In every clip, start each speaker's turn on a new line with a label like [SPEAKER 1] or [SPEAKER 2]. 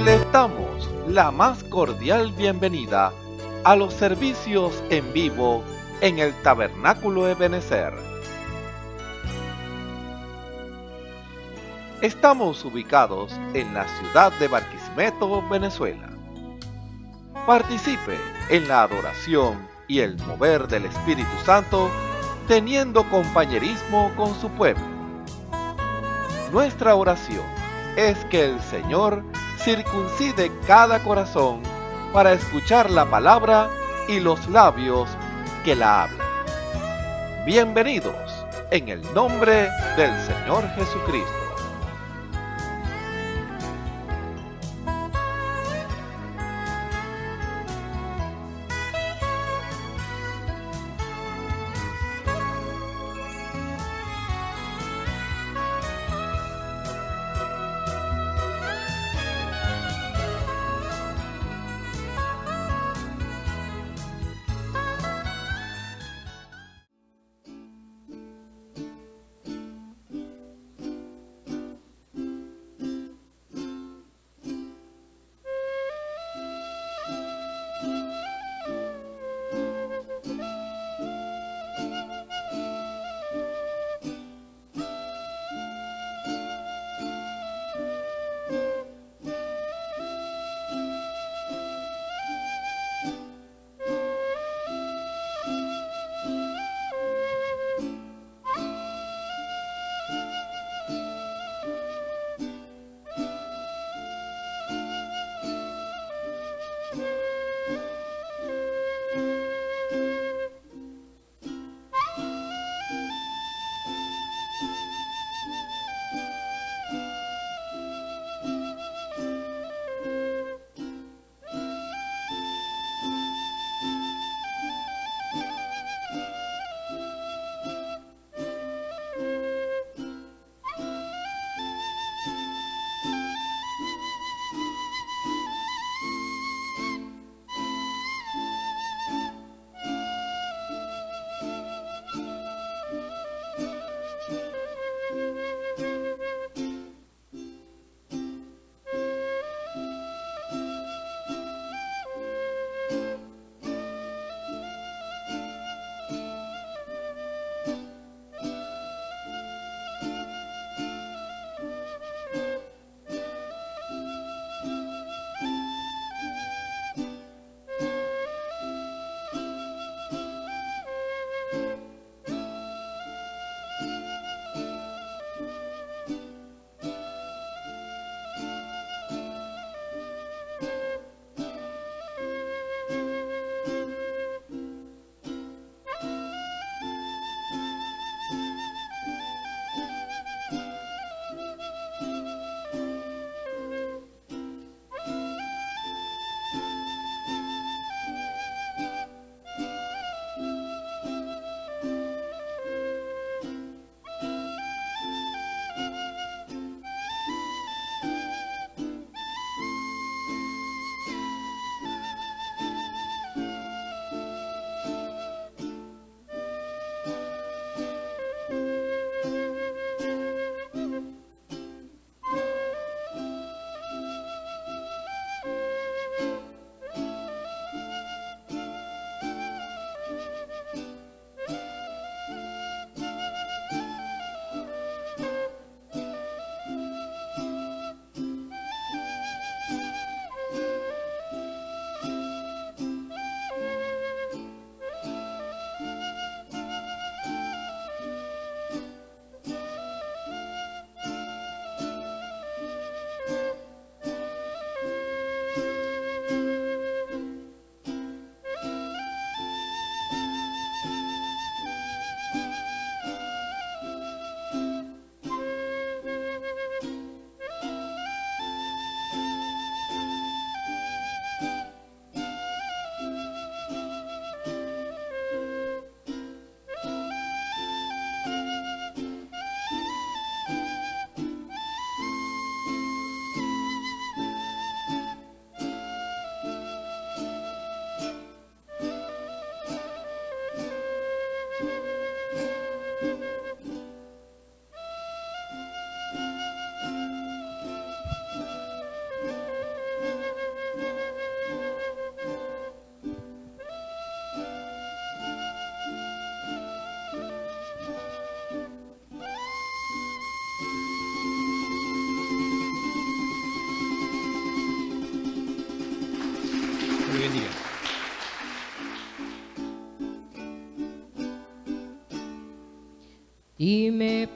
[SPEAKER 1] Les damos la más cordial bienvenida a los servicios en vivo en el Tabernáculo Ebenezer. Estamos ubicados en la ciudad de Barquisimeto, Venezuela. Participe en la adoración y el mover del Espíritu Santo, teniendo compañerismo con su pueblo. Nuestra oración es que el Señor circuncide cada corazón para escuchar la palabra y los labios que la hablan. Bienvenidos en el nombre del Señor Jesucristo.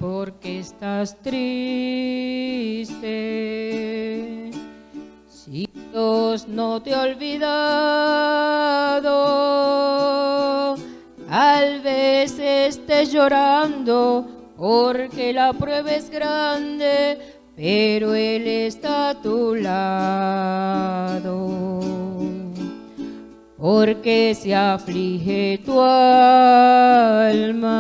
[SPEAKER 2] ¿por qué estás triste? Si Dios no te ha olvidado, tal vez estés llorando porque la prueba es grande, pero Él está a tu lado. Porque se aflige tu alma,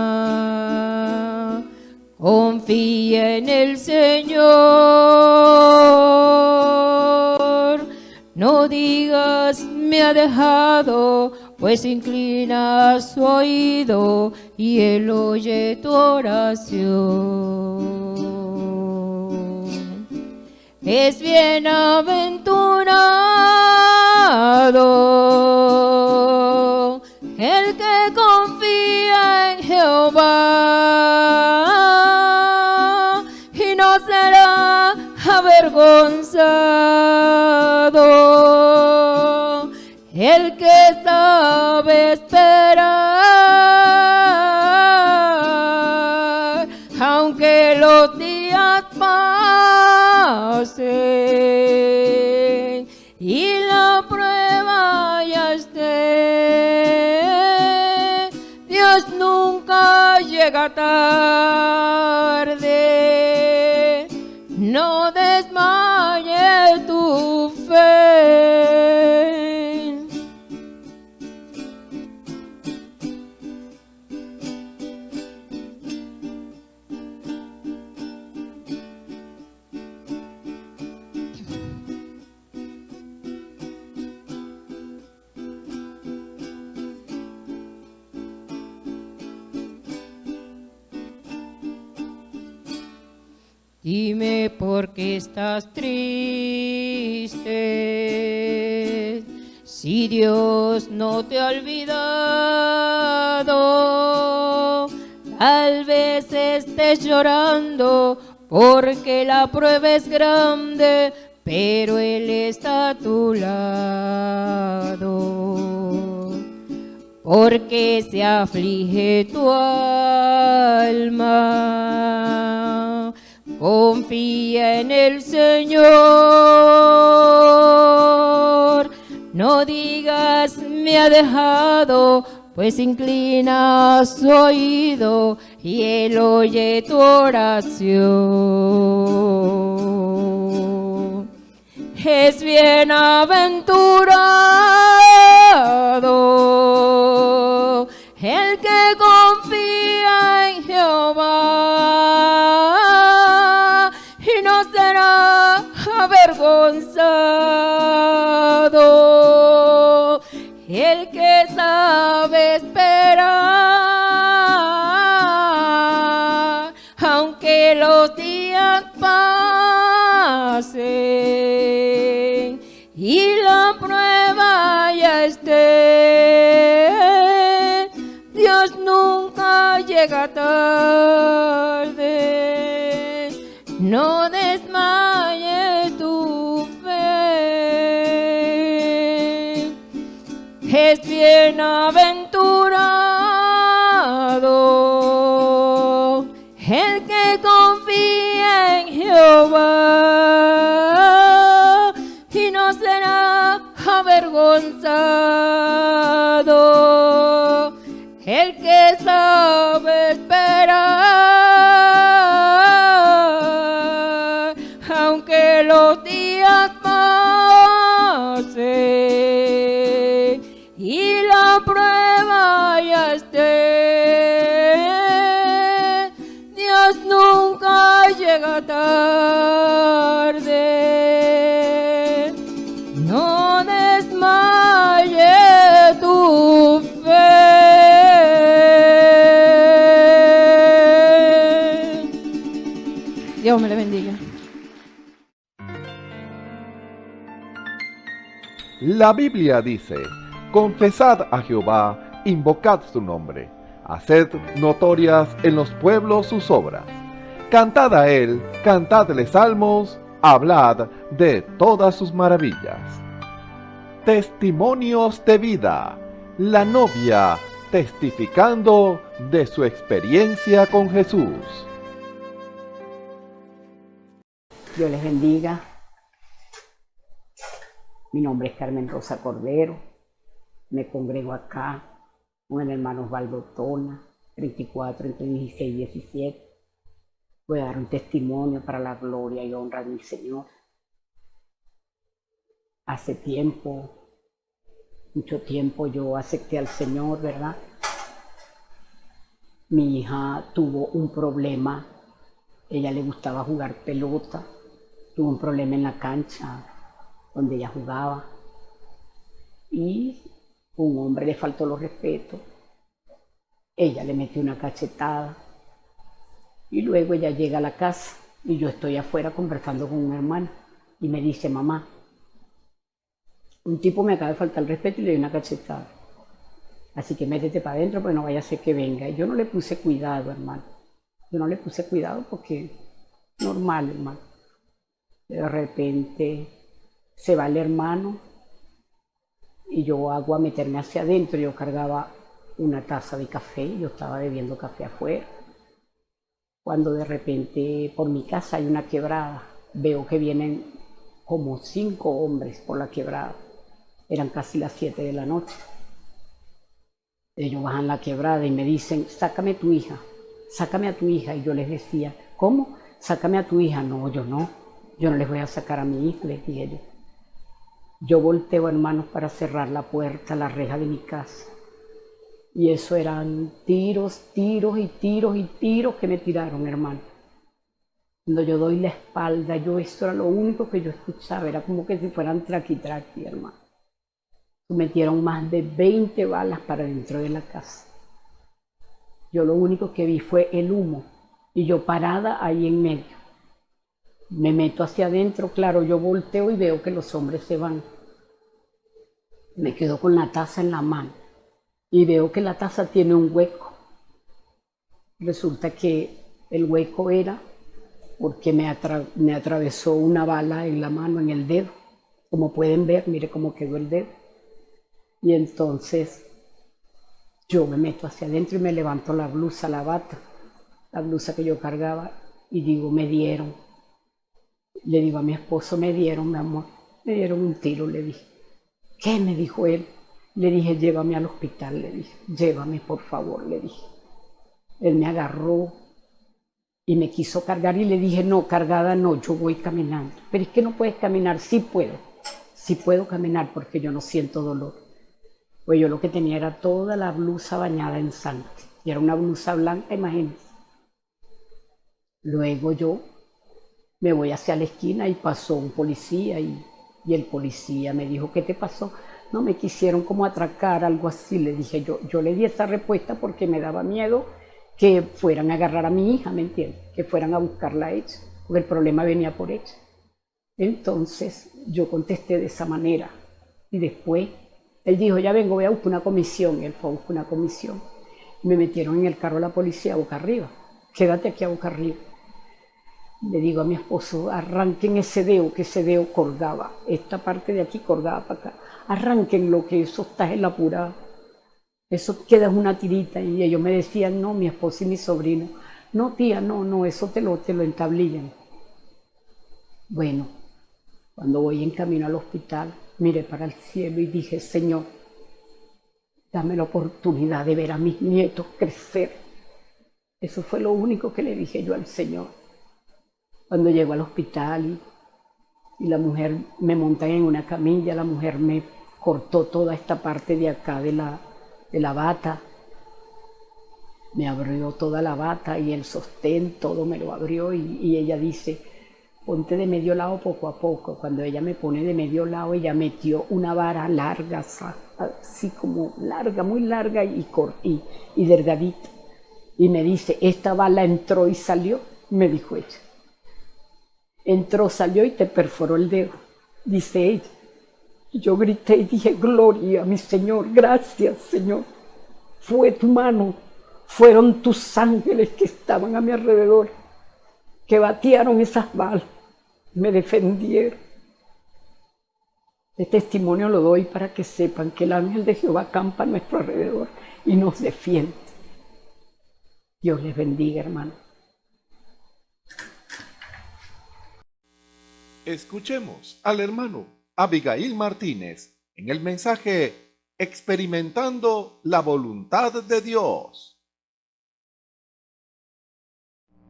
[SPEAKER 2] confía en el Señor. No digas me ha dejado, pues inclina su oído y Él oye tu oración. Es bienaventurado el que confía en Jehová y no será avergonzado. El que sabe esperar, aunque los días pasen y la prueba ya esté, Dios nunca llega tarde. No desmayes tu fe. Dime por qué estás triste, si Dios no te ha olvidado. Tal vez estés llorando porque la prueba es grande, pero Él está a tu lado. Porque se aflige tu alma, confía en el Señor. No digas me ha dejado, pues inclina su oído y Él oye tu oración. Es bienaventurado el que confía en Jehová y no será avergonzado. El que sabe esperar, aunque los días pasen y la prueba ya esté, Dios nunca llega tarde. No desmayes tu fe. Es bienaventurado el que confía en Jehová y no será avergonzado. El que sabe esperar, aunque los días pasen y la prueba ya esté, Dios nunca llega tarde. No desmaye tu fe. Dios me le bendiga.
[SPEAKER 1] La Biblia dice: confesad a Jehová, invocad su nombre, haced notorias en los pueblos sus obras. Cantad a él, cantadle salmos, hablad de todas sus maravillas. Testimonios de vida, la novia testificando de su experiencia con Jesús.
[SPEAKER 3] Dios les bendiga. Mi nombre es Carmen Rosa Cordero. Me congrego acá con el hermano Osvaldo Tona, 34, entre 16 y 17. Voy a dar un testimonio para la gloria y honra de mi Señor. Hace tiempo, mucho tiempo, yo acepté al Señor, ¿verdad? Mi hija tuvo un problema. Ella le gustaba jugar pelota. Tuvo un problema en la cancha donde ella jugaba. Y un hombre le faltó los respetos. Ella le metió una cachetada. Y luego ella llega a la casa y yo estoy afuera conversando con un hermano. Y me dice, mamá, un tipo me acaba de faltar el respeto y le dio una cachetada. Así que métete para adentro, porque no vaya a ser que venga. Y yo no le puse cuidado, hermano. Yo no le puse cuidado porque normal, hermano. De repente se va el hermano y yo hago a meterme hacia adentro. Yo cargaba una taza de café y yo estaba bebiendo café afuera. Cuando de repente por mi casa hay una quebrada, veo que vienen como 5 hombres por la quebrada. Eran casi las 7 de la noche. Ellos bajan la quebrada y me dicen, sácame a tu hija, sácame a tu hija. Y yo les decía, ¿cómo? Sácame a tu hija. No, yo no les voy a sacar a mi hija, les dije yo. Yo volteo, hermanos, para cerrar la puerta, la reja de mi casa. Y eso eran tiros, tiros y tiros y tiros que me tiraron, hermano. Cuando yo doy la espalda, eso era lo único que yo escuchaba, era como que si fueran traqui, hermano. Metieron más de 20 balas para dentro de la casa. Yo lo único que vi fue el humo y yo parada ahí en medio. Me meto hacia adentro, claro, yo volteo y veo que los hombres se van. Me quedo con la taza en la mano y veo que la taza tiene un hueco. Resulta que el hueco era porque me atravesó una bala en la mano, en el dedo. Como pueden ver, mire cómo quedó el dedo. Y entonces yo me meto hacia adentro y me levanto la blusa, la bata, la blusa que yo cargaba, y digo, me dieron. Le digo a mi esposo, me dieron, mi amor, me dieron un tiro, le dije. ¿Qué? Me dijo él. Le dije, llévame al hospital, le dije, llévame por favor, le dije. Él me agarró y me quiso cargar y le dije, no, cargada no, yo voy caminando. Pero es que no puedes caminar. Sí puedo caminar porque yo no siento dolor. Pues yo lo que tenía era toda la blusa bañada en sangre. Y era una blusa blanca, imagínense. Luego yo me voy hacia la esquina y pasó un policía y el policía me dijo, ¿qué te pasó? No, me quisieron como atracar, algo así. Le dije yo le di esa respuesta porque me daba miedo que fueran a agarrar a mi hija, ¿me entiendes? Que fueran a buscarla a ella, porque el problema venía por ella. Entonces yo contesté de esa manera y después él dijo, ya vengo, voy a buscar una comisión. Y él fue a buscar una comisión. Me metieron en el carro de la policía boca arriba. Quédate aquí a boca arriba. Le digo a mi esposo, arranquen ese dedo, que ese dedo colgaba. Esta parte de aquí colgaba para acá. Arranquenlo, que eso está en la pura. Eso queda en una tirita. Y ellos me decían, no, mi esposo y mi sobrino. No, tía, no, eso te lo entablillan. Bueno, cuando voy en camino al hospital, miré para el cielo y dije, Señor, dame la oportunidad de ver a mis nietos crecer. Eso fue lo único que le dije yo al Señor. Cuando llego al hospital y la mujer me monta en una camilla, la mujer me cortó toda esta parte de acá de la bata. Me abrió toda la bata y el sostén, todo me lo abrió y ella dice, ponte de medio lado poco a poco. Cuando ella me pone de medio lado, ella metió una vara larga, así como larga, muy larga y delgadita. Y me dice, esta bala entró y salió, me dijo ella. Entró, salió y te perforó el dedo, dice ella. Y yo grité y dije, gloria a mi Señor, gracias Señor. Fue tu mano, fueron tus ángeles que estaban a mi alrededor, que batearon esas balas, me defendieron. Este testimonio lo doy para que sepan que el ángel de Jehová acampa a nuestro alrededor y nos defiende. Dios les bendiga, hermano.
[SPEAKER 1] Escuchemos al hermano Abigail Martínez en el mensaje Experimentando la voluntad de Dios.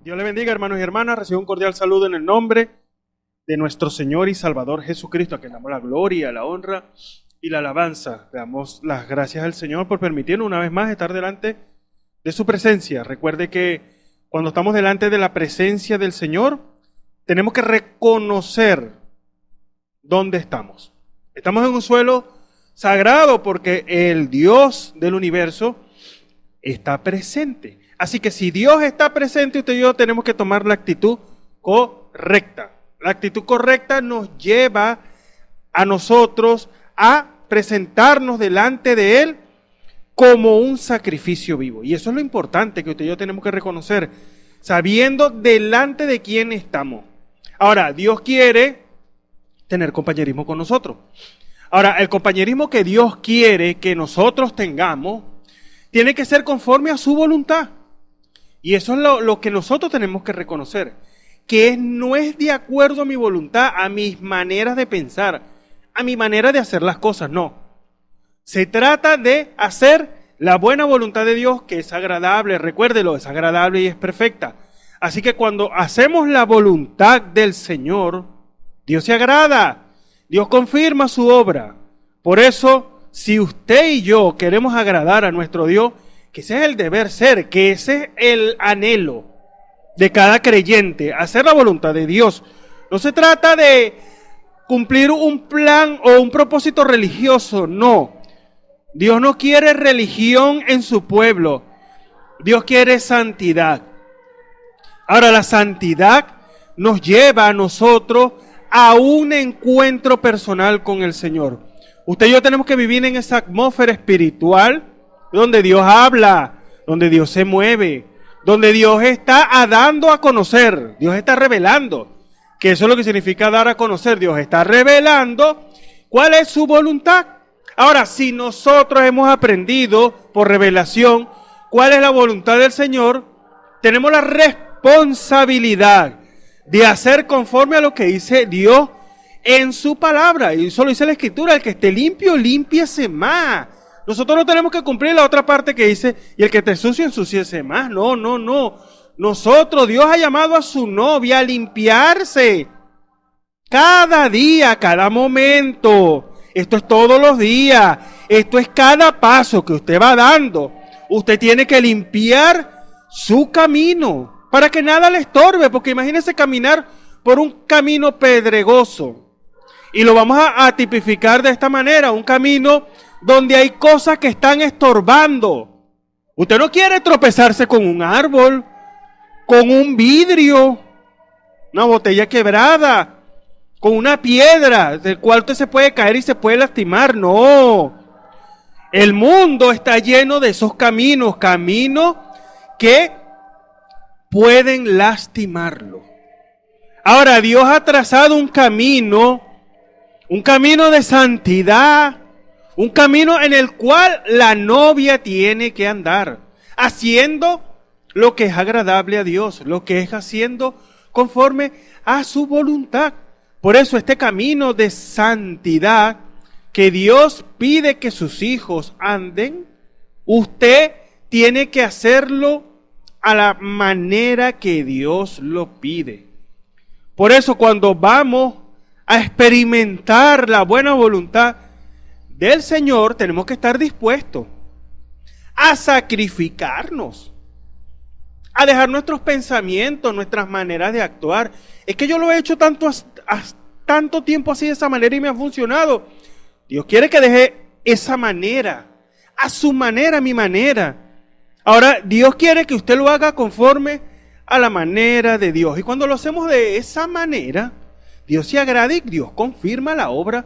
[SPEAKER 4] Dios le bendiga, hermanos y hermanas. Recibo un cordial saludo en el nombre de nuestro Señor y Salvador Jesucristo, a quien damos la gloria, la honra y la alabanza. Le damos las gracias al Señor por permitirnos una vez más estar delante de su presencia. Recuerde que cuando estamos delante de la presencia del Señor, tenemos que reconocer dónde estamos. Estamos en un suelo sagrado porque el Dios del universo está presente. Así que si Dios está presente, usted y yo tenemos que tomar la actitud correcta. La actitud correcta nos lleva a nosotros a presentarnos delante de Él como un sacrificio vivo. Y eso es lo importante que usted y yo tenemos que reconocer, sabiendo delante de quién estamos. Ahora, Dios quiere tener compañerismo con nosotros. Ahora, el compañerismo que Dios quiere que nosotros tengamos tiene que ser conforme a su voluntad. Y eso es lo que nosotros tenemos que reconocer, que no es de acuerdo a mi voluntad, a mis maneras de pensar, a mi manera de hacer las cosas, no. Se trata de hacer la buena voluntad de Dios, que es agradable, recuérdelo, es agradable y es perfecta. Así que cuando hacemos la voluntad del Señor, Dios se agrada, Dios confirma su obra. Por eso, si usted y yo queremos agradar a nuestro Dios, que ese es el deber ser, que ese es el anhelo de cada creyente, hacer la voluntad de Dios. No se trata de cumplir un plan o un propósito religioso, no. Dios no quiere religión en su pueblo, Dios quiere santidad. Ahora, la santidad nos lleva a nosotros a un encuentro personal con el Señor. Usted y yo tenemos que vivir en esa atmósfera espiritual donde Dios habla, donde Dios se mueve, donde Dios está dando a conocer, Dios está revelando, que eso es lo que significa dar a conocer. Dios está revelando cuál es su voluntad. Ahora, si nosotros hemos aprendido por revelación cuál es la voluntad del Señor, tenemos la responsabilidad de hacer conforme a lo que dice Dios en su palabra. Y eso lo dice la Escritura: el que esté limpio, límpiese más. Nosotros no tenemos que cumplir la otra parte que dice, y el que esté sucio, ensúciese más. No. Nosotros, Dios ha llamado a su novia a limpiarse cada día, cada momento. Esto es todos los días. Esto es cada paso que usted va dando. Usted tiene que limpiar su camino para que nada le estorbe, porque imagínese caminar por un camino pedregoso. Y lo vamos a tipificar de esta manera: un camino donde hay cosas que están estorbando. Usted no quiere tropezarse con un árbol, con un vidrio, una botella quebrada, con una piedra del cual usted se puede caer y se puede lastimar. No. El mundo está lleno de esos caminos que pueden lastimarlo. Ahora, Dios ha trazado un camino de santidad, un camino en el cual la novia tiene que andar, haciendo lo que es agradable a Dios, lo que es haciendo conforme a su voluntad. Por eso este camino de santidad que Dios pide que sus hijos anden, usted tiene que hacerlo a la manera que Dios lo pide. Por eso cuando vamos a experimentar la buena voluntad del Señor, tenemos que estar dispuestos a sacrificarnos, a dejar nuestros pensamientos, nuestras maneras de actuar. Es que yo lo he hecho tanto tiempo así, de esa manera, y me ha funcionado. Dios quiere que deje esa manera, a su manera, a mi manera. Ahora, Dios quiere que usted lo haga conforme a la manera de Dios. Y cuando lo hacemos de esa manera, Dios se agrada y Dios confirma la obra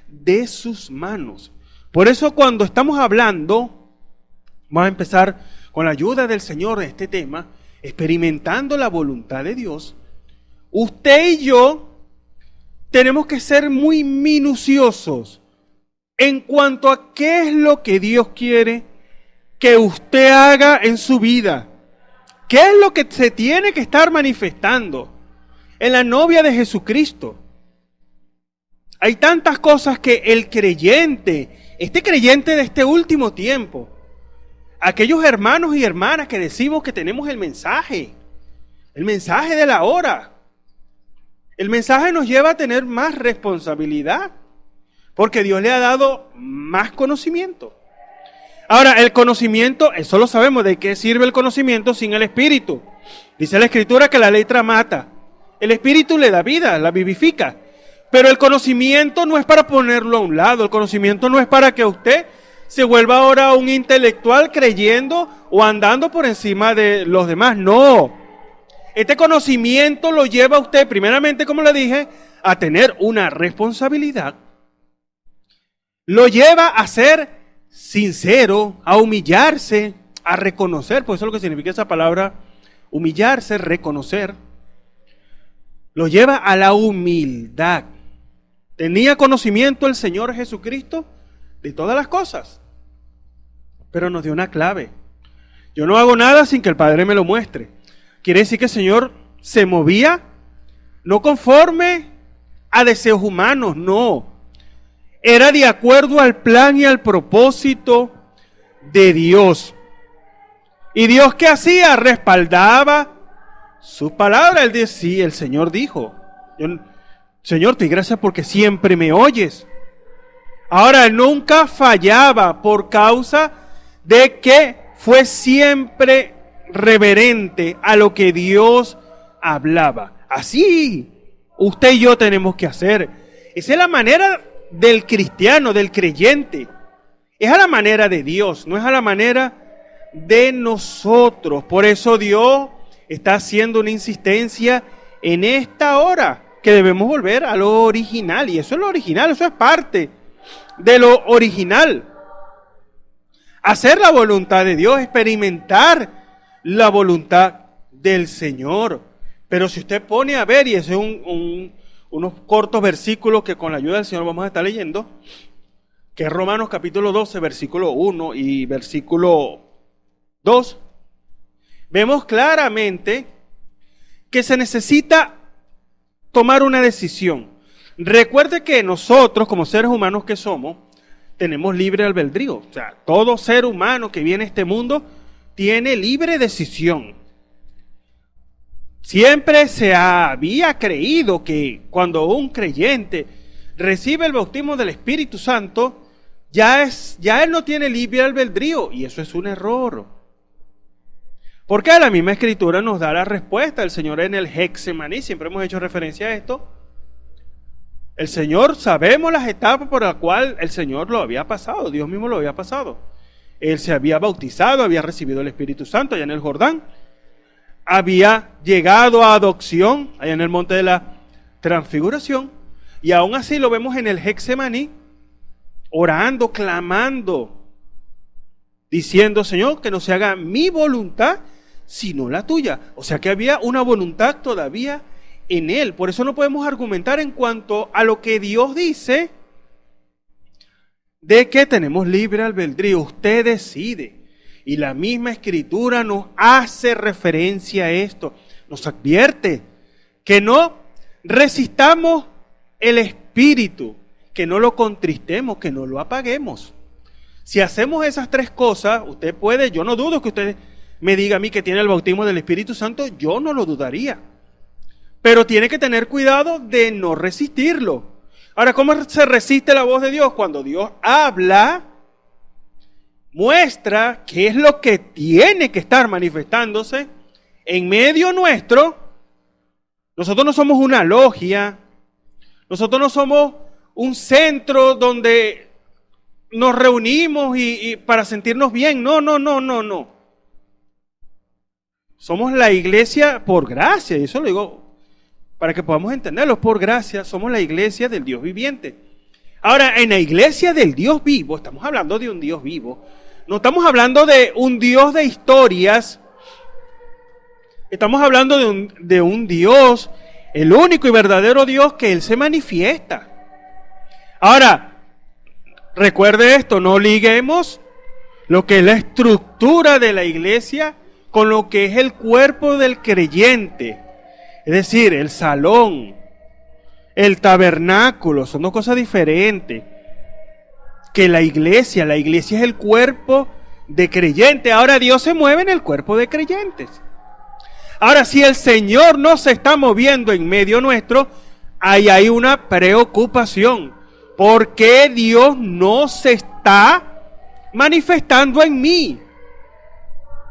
[SPEAKER 4] de sus manos. Por eso cuando estamos hablando, vamos a empezar con la ayuda del Señor de este tema, experimentando la voluntad de Dios. Usted y yo tenemos que ser muy minuciosos en cuanto a qué es lo que Dios quiere que usted haga en su vida. ¿Qué es lo que se tiene que estar manifestando en la novia de Jesucristo? hay tantas cosas que el creyente, este creyente de este último tiempo, aquellos hermanos y hermanas que decimos que tenemos el mensaje de la hora, el mensaje nos lleva a tener más responsabilidad, porque Dios le ha dado más conocimiento. Ahora, el conocimiento, eso lo sabemos, ¿de qué sirve el conocimiento sin el Espíritu? Dice la Escritura que la letra mata, el Espíritu le da vida, la vivifica. Pero el conocimiento no es para ponerlo a un lado, el conocimiento no es para que usted se vuelva ahora un intelectual creyendo o andando por encima de los demás, no. Este conocimiento lo lleva a usted, primeramente, como le dije, a tener una responsabilidad. Lo lleva a ser sincero, a humillarse, a reconocer, por eso es lo que significa esa palabra, humillarse, reconocer. Lo lleva a la humildad. Tenía conocimiento el Señor Jesucristo de todas las cosas, pero nos dio una clave. Yo no hago nada sin que el Padre me lo muestre. Quiere decir que el Señor se movía no conforme a deseos humanos, no. Era de acuerdo al plan y al propósito de Dios. ¿Y Dios qué hacía? Respaldaba sus palabras. Él decía, sí, el Señor dijo. Señor, te doy gracias porque siempre me oyes. Ahora, él nunca fallaba por causa de que fue siempre reverente a lo que Dios hablaba. Así usted y yo tenemos que hacer. Esa es la manera del cristiano, del creyente. Es a la manera de Dios, no es a la manera de nosotros. Por eso Dios está haciendo una insistencia en esta hora, que debemos volver a lo original. Y eso es lo original, eso es parte de lo original. Hacer la voluntad de Dios, experimentar la voluntad del Señor. Pero si usted pone a ver, y ese es unos cortos versículos que con la ayuda del Señor vamos a estar leyendo, que es Romanos capítulo 12, versículo 1 y versículo 2, vemos claramente que se necesita tomar una decisión. Recuerde que nosotros, como seres humanos que somos, tenemos libre albedrío. O sea, todo ser humano que viene a este mundo tiene libre decisión. Siempre se había creído que cuando un creyente recibe el bautismo del Espíritu Santo, ya él no tiene libre albedrío, y eso es un error. Porque la misma Escritura nos da la respuesta. El Señor en el Getsemaní, siempre hemos hecho referencia a esto. El Señor, sabemos las etapas por las cuales el Señor lo había pasado, Dios mismo lo había pasado. Él se había bautizado, había recibido el Espíritu Santo allá en el Jordán, había llegado a adopción allá en el monte de la transfiguración, y aún así lo vemos en el Getsemaní, orando, clamando, diciendo, Señor, que no se haga mi voluntad, sino la tuya. O sea que había una voluntad todavía en él. Por eso no podemos argumentar en cuanto a lo que Dios dice, de que tenemos libre albedrío. Usted decide. Y la misma Escritura nos hace referencia a esto. Nos advierte que no resistamos el Espíritu, que no lo contristemos, que no lo apaguemos. Si hacemos esas tres cosas, usted puede, yo no dudo que usted me diga a mí que tiene el bautismo del Espíritu Santo, yo no lo dudaría. Pero tiene que tener cuidado de no resistirlo. Ahora, ¿cómo se resiste la voz de Dios? Cuando Dios habla, muestra qué es lo que tiene que estar manifestándose en medio nuestro. Nosotros no somos una logia, nosotros no somos un centro donde nos reunimos y para sentirnos bien. No. Somos la iglesia por gracia, y eso lo digo para que podamos entenderlo, por gracia somos la iglesia del Dios viviente. Ahora, en la iglesia del Dios vivo, estamos hablando de un Dios vivo, no estamos hablando de un Dios de historias, estamos hablando de un Dios, el único y verdadero Dios, que Él se manifiesta. Ahora, recuerde esto, no liguemos lo que es la estructura de la iglesia con lo que es el cuerpo del creyente. Es decir, el salón, el tabernáculo, son dos cosas diferentes. Que la iglesia es el cuerpo de creyentes. Ahora Dios se mueve en el cuerpo de creyentes. Ahora, si el Señor no se está moviendo en medio nuestro, ahí hay una preocupación. ¿Por qué Dios no se está manifestando en mí?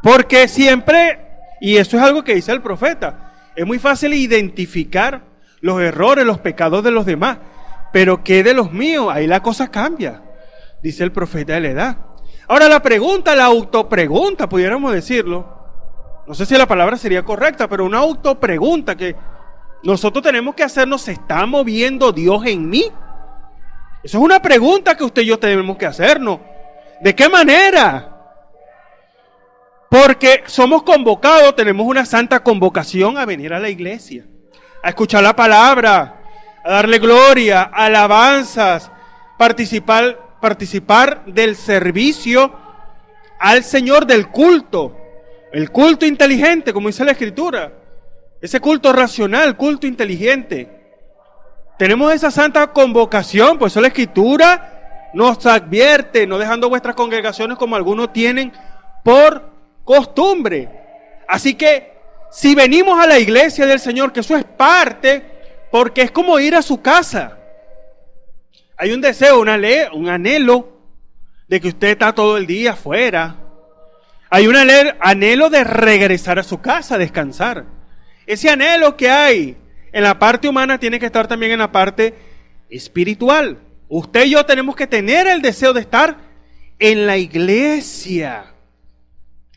[SPEAKER 4] Porque siempre, y eso es algo que dice el profeta, es muy fácil identificar los errores, los pecados de los demás, pero ¿qué de los míos? Ahí la cosa cambia, dice el profeta de la edad. Ahora la pregunta, la autopregunta, pudiéramos decirlo, no sé si la palabra sería correcta, pero una autopregunta que nosotros tenemos que hacernos: ¿se está moviendo Dios en mí? Eso es una pregunta que usted y yo tenemos que hacernos. ¿De qué manera? Porque somos convocados, tenemos una santa convocación a venir a la iglesia, a escuchar la palabra, a darle gloria, alabanzas, participar del servicio al Señor, del culto. El culto inteligente, como dice la Escritura. Ese culto racional, culto inteligente. Tenemos esa santa convocación, por eso la Escritura nos advierte: no dejando vuestras congregaciones como algunos tienen por costumbre. Así que, si venimos a la iglesia del Señor, que eso es parte, porque es como ir a su casa. Hay un deseo, un anhelo de que usted está todo el día afuera. Hay un anhelo de regresar a su casa, descansar. Ese anhelo que hay en la parte humana tiene que estar también en la parte espiritual. Usted y yo tenemos que tener el deseo de estar en la iglesia.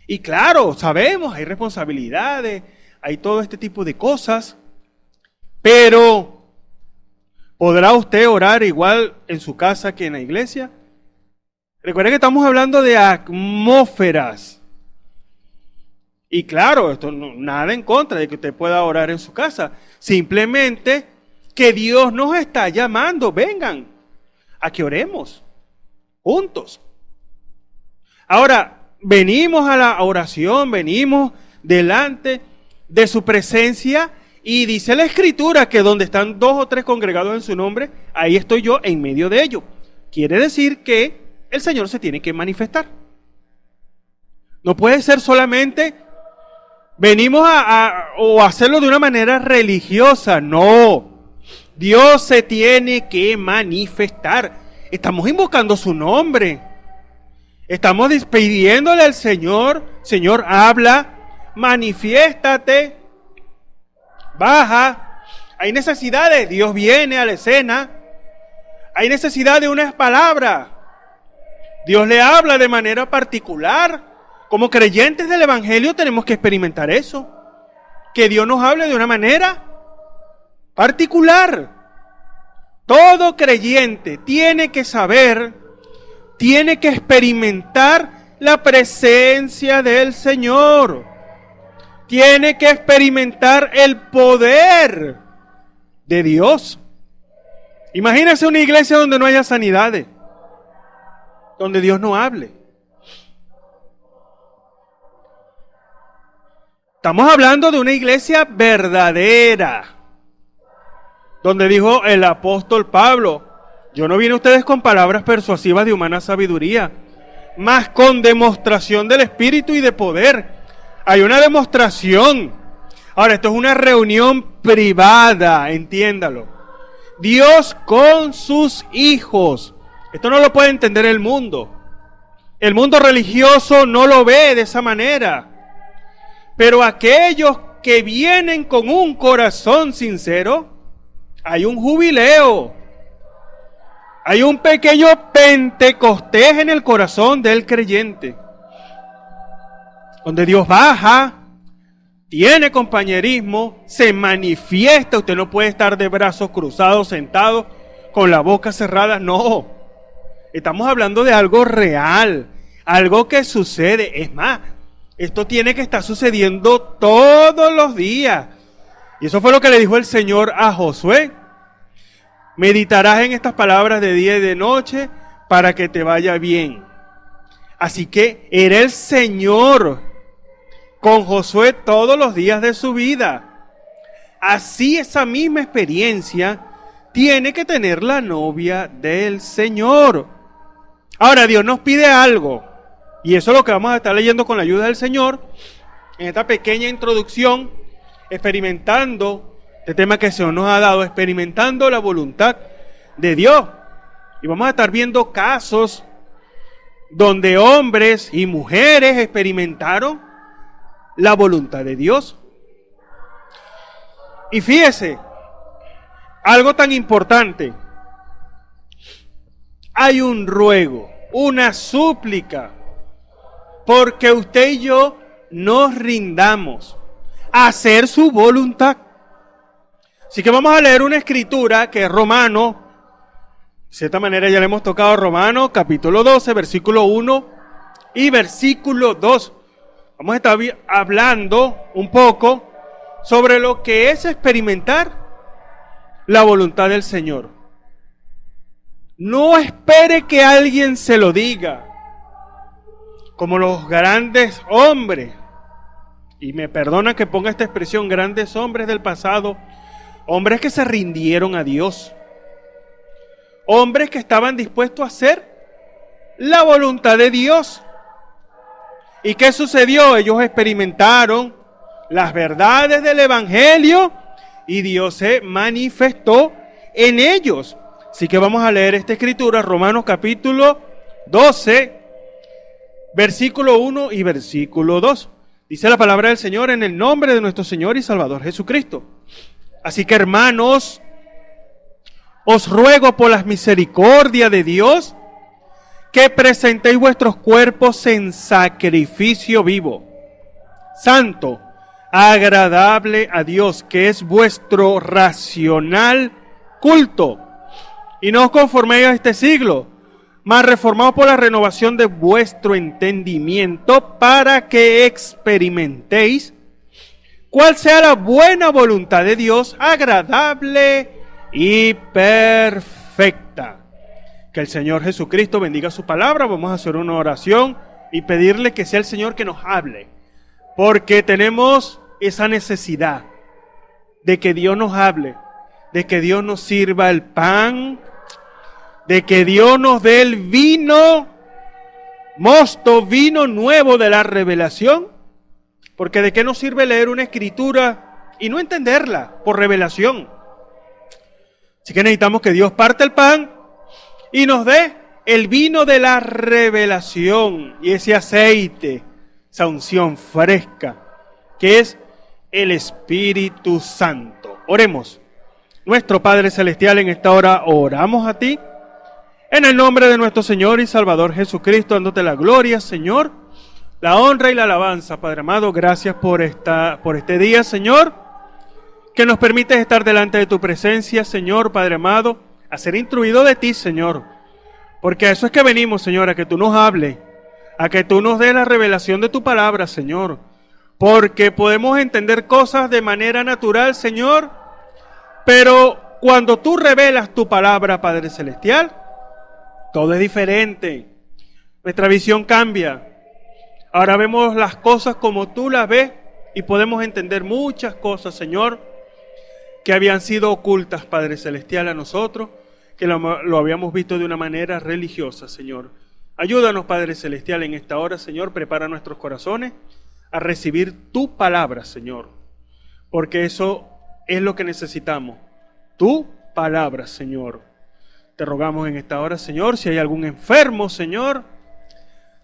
[SPEAKER 4] Y claro, sabemos, hay responsabilidades, hay todo este tipo de cosas, pero ¿podrá usted orar igual en su casa que en la iglesia? Recuerden que estamos hablando de atmósferas. Y claro, esto nada en contra de que usted pueda orar en su casa. Simplemente que Dios nos está llamando: vengan, a que oremos juntos. Ahora, venimos a la oración, venimos delante de su presencia, y dice la Escritura que donde están 2 o 3 congregados en su nombre, ahí estoy yo en medio de ellos. Quiere decir que el Señor se tiene que manifestar. No puede ser solamente venimos o hacerlo de una manera religiosa. No, Dios se tiene que manifestar. Estamos invocando su nombre. Estamos pidiéndole al Señor: Señor, habla, manifiéstate, baja. Hay necesidades, Dios viene a la escena. Hay necesidad de unas palabras. Dios le habla de manera particular. Como creyentes del Evangelio tenemos que experimentar eso. Que Dios nos hable de una manera particular. Todo creyente tiene que saber, tiene que experimentar la presencia del Señor. Tiene que experimentar el poder de Dios. Imagínense una iglesia donde no haya sanidades, donde Dios no hable. Estamos hablando de una iglesia verdadera, donde dijo el apóstol Pablo: yo no vine a ustedes con palabras persuasivas de humana sabiduría, mas con demostración del Espíritu y de poder. Hay una demostración. Ahora, esto es una reunión privada, entiéndalo. Dios con sus hijos. Esto no lo puede entender el mundo. El mundo religioso no lo ve de esa manera. Pero aquellos que vienen con un corazón sincero, hay un jubileo. Hay un pequeño Pentecostés en el corazón del creyente, donde Dios baja, tiene compañerismo, se manifiesta. Usted no puede estar de brazos cruzados, sentado, con la boca cerrada. No, estamos hablando de algo real, algo que sucede. Es más, esto tiene que estar sucediendo todos los días. Y eso fue lo que le dijo el Señor a Josué: meditarás en estas palabras de día y de noche para que te vaya bien. Así que era el Señor con Josué todos los días de su vida. Así esa misma experiencia tiene que tener la novia del Señor. Ahora, Dios nos pide algo, y eso es lo que vamos a estar leyendo con la ayuda del Señor, en esta pequeña introducción, experimentando este tema que el Señor nos ha dado, experimentando la voluntad de Dios. Y vamos a estar viendo casos donde hombres y mujeres experimentaron la voluntad de Dios. Y fíjese, algo tan importante, hay un ruego, una súplica, porque usted y yo nos rindamos a hacer su voluntad. Así que vamos a leer una escritura que es Romanos, de cierta manera ya le hemos tocado Romanos, capítulo 12, versículo 1 y versículo 2. Vamos a estar hablando un poco sobre lo que es experimentar la voluntad del Señor. No espere que alguien se lo diga, como los grandes hombres, y me perdona que ponga esta expresión, grandes hombres del pasado, hombres que se rindieron a Dios, hombres que estaban dispuestos a hacer la voluntad de Dios. ¿Y qué sucedió? Ellos experimentaron las verdades del Evangelio y Dios se manifestó en ellos. Así que vamos a leer esta escritura, Romanos capítulo 12, versículo 1 y versículo 2. Dice la palabra del Señor en el nombre de nuestro Señor y Salvador Jesucristo. Así que, hermanos, os ruego por las misericordias de Dios que presentéis vuestros cuerpos en sacrificio vivo, santo, agradable a Dios, que es vuestro racional culto. Y no os conforméis a este siglo, mas reformaos por la renovación de vuestro entendimiento, para que experimentéis cuál sea la buena voluntad de Dios, agradable y perfecta. Que el Señor Jesucristo bendiga su palabra. Vamos a hacer una oración y pedirle que sea el Señor que nos hable, porque tenemos esa necesidad de que Dios nos hable, de que Dios nos sirva el pan, de que Dios nos dé el vino, mosto, vino nuevo de la revelación. Porque ¿de qué nos sirve leer una escritura y no entenderla por revelación? Así que necesitamos que Dios parte el pan y nos dé el vino de la revelación y ese aceite, esa unción fresca, que es el Espíritu Santo. Oremos. Nuestro Padre Celestial, en esta hora oramos a ti, en el nombre de nuestro Señor y Salvador Jesucristo, dándote la gloria, Señor, la honra y la alabanza. Padre amado, gracias por este día, Señor, que nos permites estar delante de tu presencia, Señor, Padre amado, a ser instruido de ti, Señor, porque a eso es que venimos, Señor, a que tú nos hables, a que tú nos des la revelación de tu palabra, Señor, porque podemos entender cosas de manera natural, Señor, pero cuando tú revelas tu palabra, Padre Celestial, todo es diferente, nuestra visión cambia. Ahora vemos las cosas como tú las ves y podemos entender muchas cosas, Señor, que habían sido ocultas, Padre Celestial, a nosotros, que lo habíamos visto de una manera religiosa, Señor. Ayúdanos, Padre Celestial, en esta hora, Señor, prepara nuestros corazones a recibir tu palabra, Señor, porque eso es lo que necesitamos, tu palabra, Señor. Te rogamos en esta hora, Señor, si hay algún enfermo, Señor,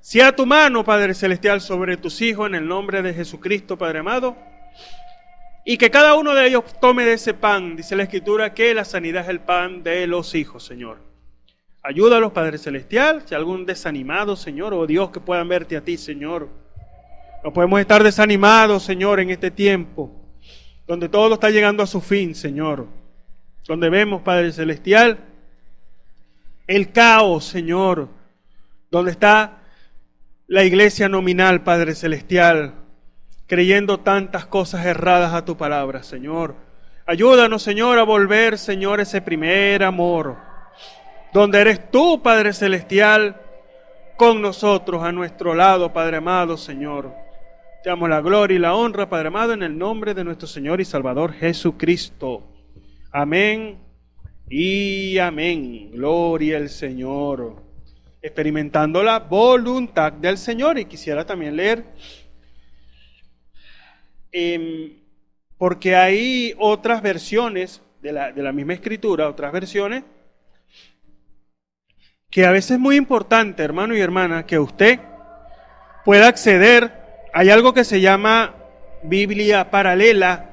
[SPEAKER 4] sea tu mano, Padre Celestial, sobre tus hijos en el nombre de Jesucristo, Padre amado, y que cada uno de ellos tome de ese pan. Dice la Escritura que la sanidad es el pan de los hijos, Señor. Ayúdalos, Padre Celestial, si hay algún desanimado, Señor, oh Dios, que puedan verte a ti, Señor. No podemos estar desanimados, Señor, en este tiempo, donde todo está llegando a su fin, Señor. Donde vemos, Padre Celestial, el caos, Señor, donde está la iglesia nominal, Padre Celestial, creyendo tantas cosas erradas a tu palabra, Señor. Ayúdanos, Señor, a volver, Señor, ese primer amor, donde eres tú, Padre Celestial, con nosotros, a nuestro lado, Padre amado, Señor. Te damos la gloria y la honra, Padre amado, en el nombre de nuestro Señor y Salvador Jesucristo. Amén Y amén. Gloria al Señor. Experimentando la voluntad del Señor. Y quisiera también leer, porque hay otras versiones de la misma escritura, otras versiones, que a veces es muy importante, hermano y hermana, que usted pueda acceder. Hay algo que se llama Biblia paralela,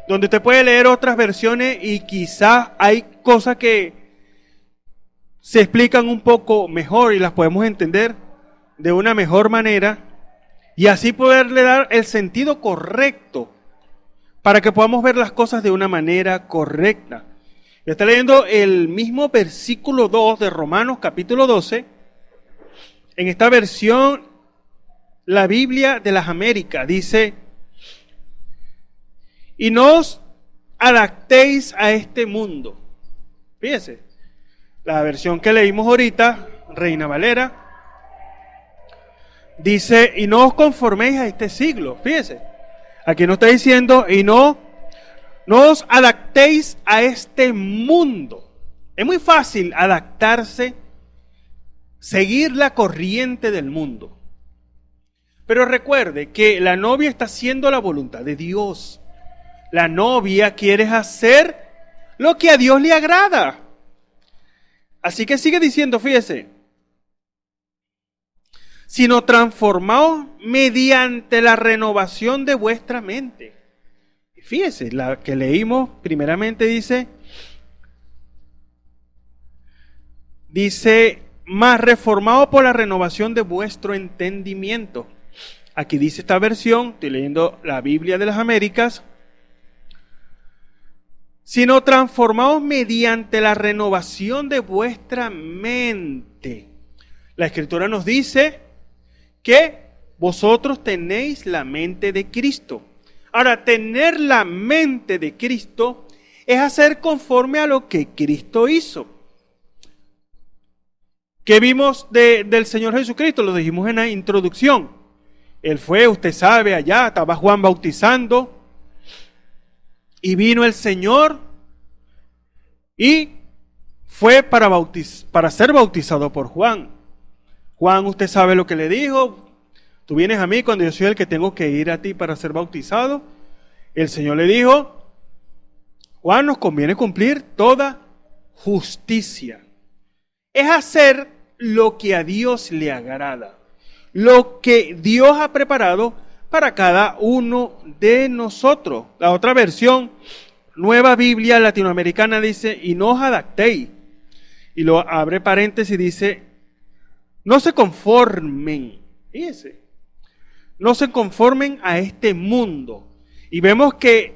[SPEAKER 4] donde usted puede leer otras versiones y quizás hay cosas que se explican un poco mejor y las podemos entender de una mejor manera y así poderle dar el sentido correcto para que podamos ver las cosas de una manera correcta. Yo estoy leyendo el mismo versículo 2 de Romanos capítulo 12. En esta versión, la Biblia de las Américas dice: y no os adaptéis a este mundo. Fíjense, la versión que leímos ahorita, Reina Valera, dice: y no os conforméis a este siglo. Fíjense, aquí no está diciendo: y no os adaptéis a este mundo. Es muy fácil adaptarse, seguir la corriente del mundo. Pero recuerde que la novia está haciendo la voluntad de Dios. La novia quiere hacer lo que a Dios le agrada. Así que sigue diciendo, fíjese: sino transformaos mediante la renovación de vuestra mente. Y fíjese, la que leímos primeramente dice, más reformado por la renovación de vuestro entendimiento. Aquí dice esta versión, estoy leyendo la Biblia de las Américas: sino transformaos mediante la renovación de vuestra mente. La Escritura nos dice que vosotros tenéis la mente de Cristo. Ahora, tener la mente de Cristo es hacer conforme a lo que Cristo hizo. ¿Qué vimos del Señor Jesucristo? Lo dijimos en la introducción. Él fue, usted sabe, allá estaba Juan bautizando. Y vino el Señor y fue para ser bautizado por Juan. Juan, usted sabe lo que le dijo: tú vienes a mí cuando yo soy el que tengo que ir a ti para ser bautizado. El Señor le dijo: Juan, nos conviene cumplir toda justicia. Es hacer lo que a Dios le agrada, lo que Dios ha preparado para cada uno de nosotros. La otra versión, Nueva Biblia Latinoamericana, dice: y no os adaptéis. Y lo abre paréntesis, dice: no se conformen. Fíjense, no se conformen a este mundo. Y vemos que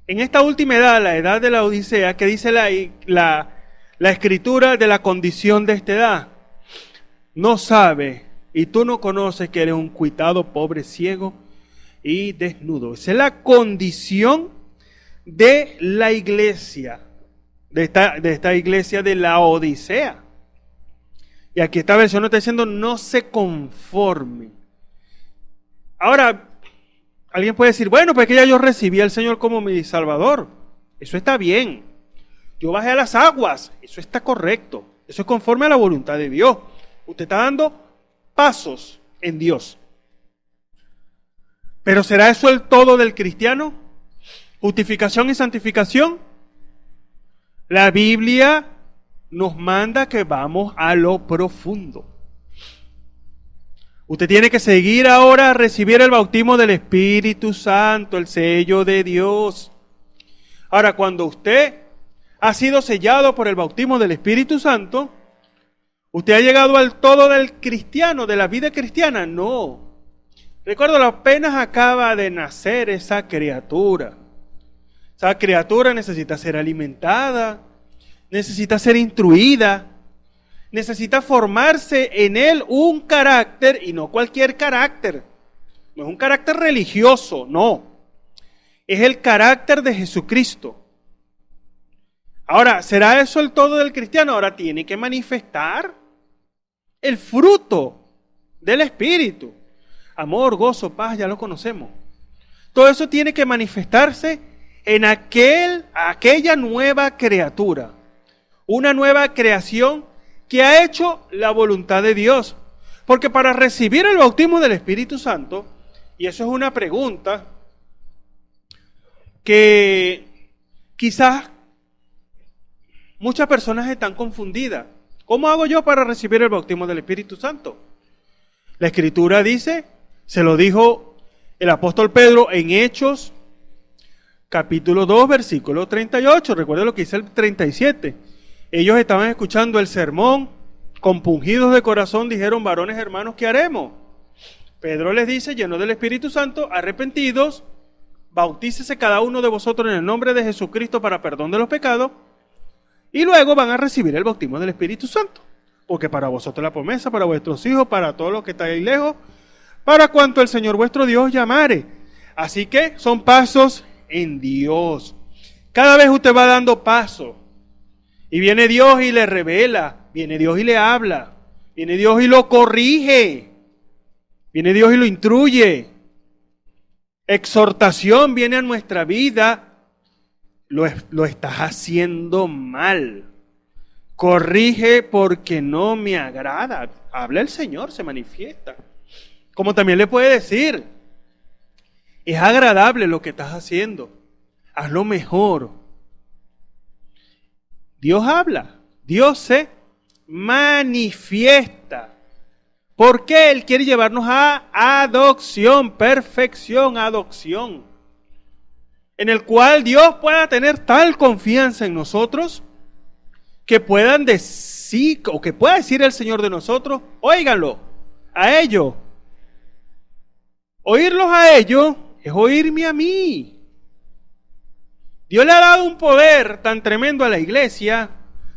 [SPEAKER 4] en esta última edad, la edad de la Odisea, que dice la Escritura de la condición de esta edad: no sabe y tú no conoces que eres un cuitado, pobre, ciego y desnudo. Esa es la condición de la iglesia, de esta iglesia de la Odisea. Y aquí esta versión nos está diciendo: no se conformen. Ahora, alguien puede decir: bueno, pues que ya yo recibí al Señor como mi Salvador. Eso está bien. Yo bajé a las aguas. Eso está correcto. Eso es conforme a la voluntad de Dios. Usted está dando pasos en Dios. Pero ¿será eso el todo del cristiano? Justificación y santificación. La Biblia nos manda que vamos a lo profundo. Usted tiene que seguir ahora a recibir el bautismo del Espíritu Santo, el sello de Dios. Ahora, cuando usted ha sido sellado por el bautismo del Espíritu Santo, ¿usted ha llegado al todo del cristiano, de la vida cristiana? No. Recuerdo, apenas acaba de nacer esa criatura. Esa criatura necesita ser alimentada, necesita ser instruida, necesita formarse en él un carácter, y no cualquier carácter. No es un carácter religioso, no. Es el carácter de Jesucristo. Ahora, ¿será eso el todo del cristiano? Ahora tiene que manifestar el fruto del Espíritu. Amor, gozo, paz, ya lo conocemos. Todo eso tiene que manifestarse en aquella nueva criatura, una nueva creación que ha hecho la voluntad de Dios. Porque para recibir el bautismo del Espíritu Santo, y eso es una pregunta que quizás muchas personas están confundidas. ¿Cómo hago yo para recibir el bautismo del Espíritu Santo? La Escritura dice, se lo dijo el apóstol Pedro en Hechos, capítulo 2, versículo 38. Recuerden lo que dice el 37. Ellos estaban escuchando el sermón, compungidos de corazón, dijeron: varones hermanos, ¿qué haremos? Pedro les dice, lleno del Espíritu Santo, arrepentidos, bautícese cada uno de vosotros en el nombre de Jesucristo para perdón de los pecados, y luego van a recibir el bautismo del Espíritu Santo. Porque para vosotros la promesa, para vuestros hijos, para todos los que estáis lejos, para cuanto el Señor vuestro Dios llamare. Así que son pasos en Dios. Cada vez usted va dando paso. Y viene Dios y le revela, viene Dios y le habla, viene Dios y lo corrige, viene Dios y lo instruye. Exhortación viene a nuestra vida, lo estás haciendo mal. Corrige porque no me agrada. Habla el Señor, se manifiesta. Como también le puede decir, es agradable lo que estás haciendo, hazlo mejor. Dios habla, Dios se manifiesta. Porque Él quiere llevarnos a adopción, perfección, adopción. En el cual Dios pueda tener tal confianza en nosotros que puedan decir, o que pueda decir el Señor de nosotros, óiganlo, a ellos. Oírlos a ellos es oírme a mí. Dios le ha dado un poder tan tremendo a la iglesia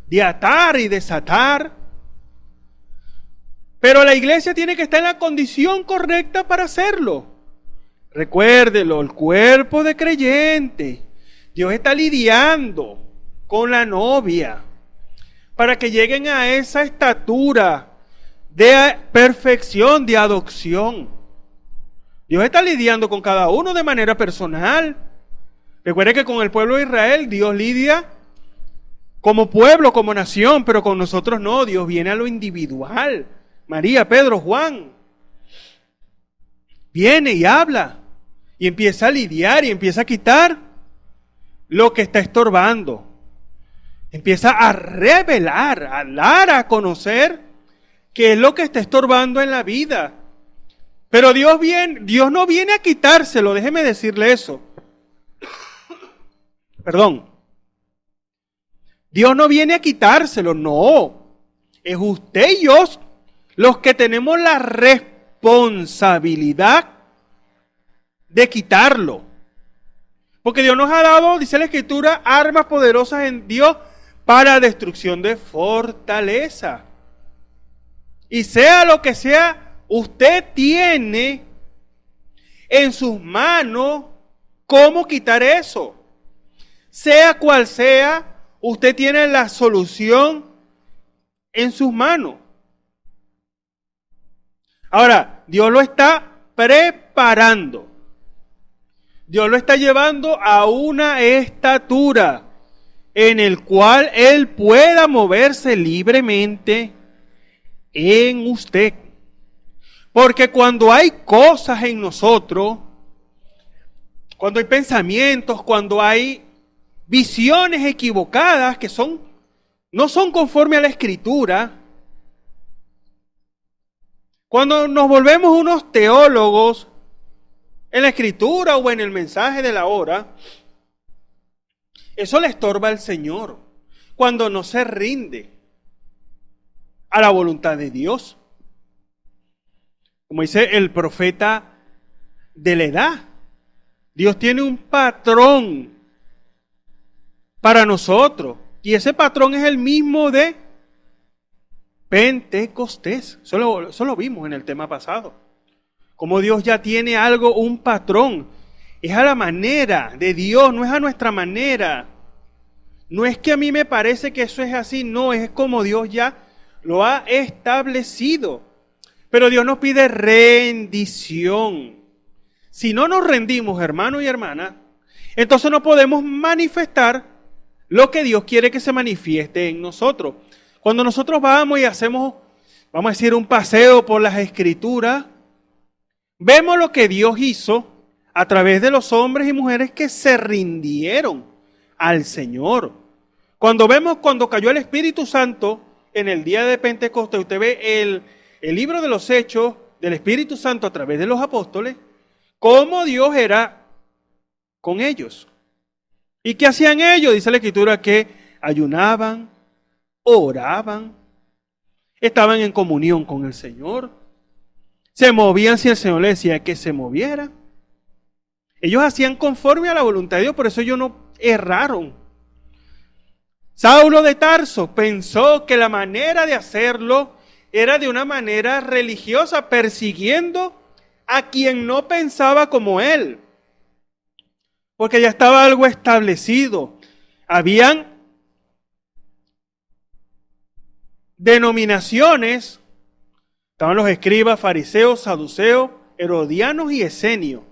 [SPEAKER 4] de atar y desatar. Pero la iglesia tiene que estar en la condición correcta para hacerlo. Recuérdelo, el cuerpo de creyente. Dios está lidiando con la novia para que lleguen a esa estatura de perfección, de adopción. Dios está lidiando con cada uno de manera personal. Recuerde que con el pueblo de Israel Dios lidia como pueblo, como nación, pero con nosotros no. Dios viene a lo individual. María, Pedro, Juan. Viene y habla. Y empieza a lidiar y empieza a quitar lo que está estorbando. Empieza a revelar, a dar a conocer qué es lo que está estorbando en la vida. Pero Dios no viene a quitárselo, déjeme decirle eso. Perdón. Dios no viene a quitárselo, no. Es usted y yo los que tenemos la responsabilidad de quitarlo. Porque Dios nos ha dado, dice la Escritura, armas poderosas en Dios para destrucción de fortaleza. Y sea lo que sea, usted tiene en sus manos cómo quitar eso. Sea cual sea, usted tiene la solución en sus manos. Ahora, Dios lo está preparando. Dios lo está llevando a una estatura en el cual Él pueda moverse libremente en usted. Porque cuando hay cosas en nosotros, cuando hay pensamientos, cuando hay visiones equivocadas que no son conforme a la Escritura, cuando nos volvemos unos teólogos en la Escritura o en el mensaje de la hora, eso le estorba al Señor cuando no se rinde a la voluntad de Dios. Como dice el profeta de la edad, Dios tiene un patrón para nosotros y ese patrón es el mismo de Pentecostés. Eso lo vimos en el tema pasado. Como Dios ya tiene algo, un patrón. Es a la manera de Dios, no es a nuestra manera. No es que a mí me parece que eso es así, no, es como Dios ya lo ha establecido. Pero Dios nos pide rendición. Si no nos rendimos, hermanos y hermanas, entonces no podemos manifestar lo que Dios quiere que se manifieste en nosotros. Cuando nosotros vamos y hacemos, vamos a decir, un paseo por las Escrituras, vemos lo que Dios hizo a través de los hombres y mujeres que se rindieron al Señor. Cuando cayó el Espíritu Santo en el día de Pentecostés, usted ve el libro de los Hechos del Espíritu Santo a través de los apóstoles, cómo Dios era con ellos. ¿Y qué hacían ellos? Dice la Escritura que ayunaban, oraban, estaban en comunión con el Señor, se movían si el Señor les decía que se moviera. Ellos hacían conforme a la voluntad de Dios, por eso ellos no erraron. Saulo de Tarso pensó que la manera de hacerlo era de una manera religiosa, persiguiendo a quien no pensaba como él. Porque ya estaba algo establecido. Habían denominaciones, estaban los escribas, fariseos, saduceos, herodianos y esenios.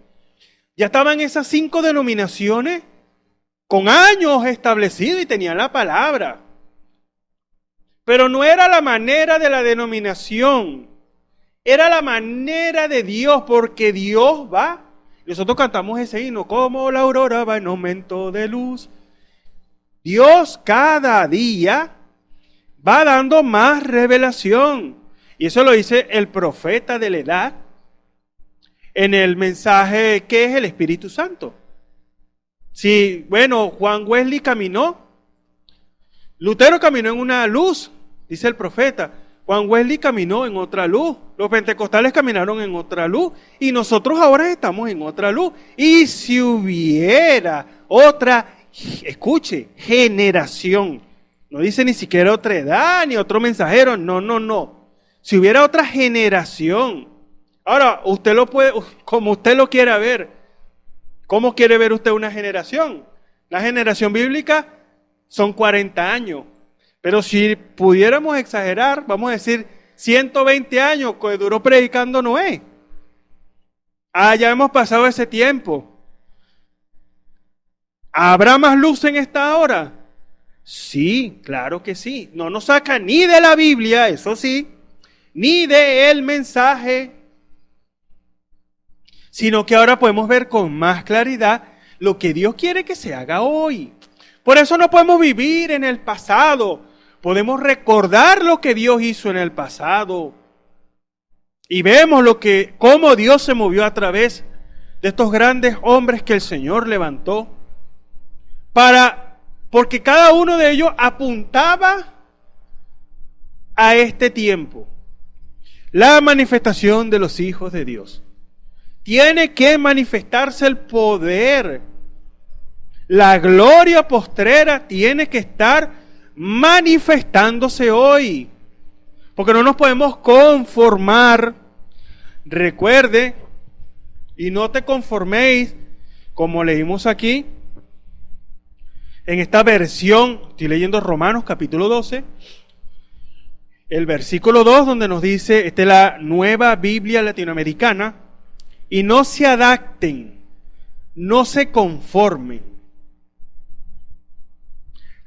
[SPEAKER 4] Ya estaban esas 5 denominaciones con años establecidos y tenían la palabra. Pero no era la manera de la denominación, era la manera de Dios, porque Dios va. Nosotros cantamos ese himno, como la aurora va en aumento de luz. Dios cada día va dando más revelación. Y eso lo dice el profeta de la edad en el mensaje que es el Espíritu Santo. Sí, bueno, Juan Wesley caminó, Lutero caminó en una luz, dice el profeta. Juan Wesley caminó en otra luz, los pentecostales caminaron en otra luz y nosotros ahora estamos en otra luz. Y si hubiera otra, escuche, generación, no dice ni siquiera otra edad ni otro mensajero, no. Si hubiera otra generación, ahora usted lo puede, como usted lo quiera ver. ¿Cómo quiere ver usted una generación? La generación bíblica son 40 años. Pero si pudiéramos exagerar, vamos a decir 120 años que duró predicando Noé. Ya hemos pasado ese tiempo. ¿Habrá más luz en esta hora? Sí, claro que sí. No nos saca ni de la Biblia, eso sí, ni del mensaje, sino que ahora podemos ver con más claridad lo que Dios quiere que se haga hoy. Por eso no podemos vivir en el pasado. Podemos recordar lo que Dios hizo en el pasado. Y vemos cómo Dios se movió a través de estos grandes hombres que el Señor levantó. Porque cada uno de ellos apuntaba a este tiempo. La manifestación de los hijos de Dios. Tiene que manifestarse el poder. La gloria postrera tiene que estar manifestándose hoy. Porque no nos podemos conformar. Recuerde, y no te conforméis, como leímos aquí, en esta versión, estoy leyendo Romanos capítulo 12, el versículo 2, donde nos dice, esta es la Nueva Biblia Latinoamericana, y no se adapten, no se conformen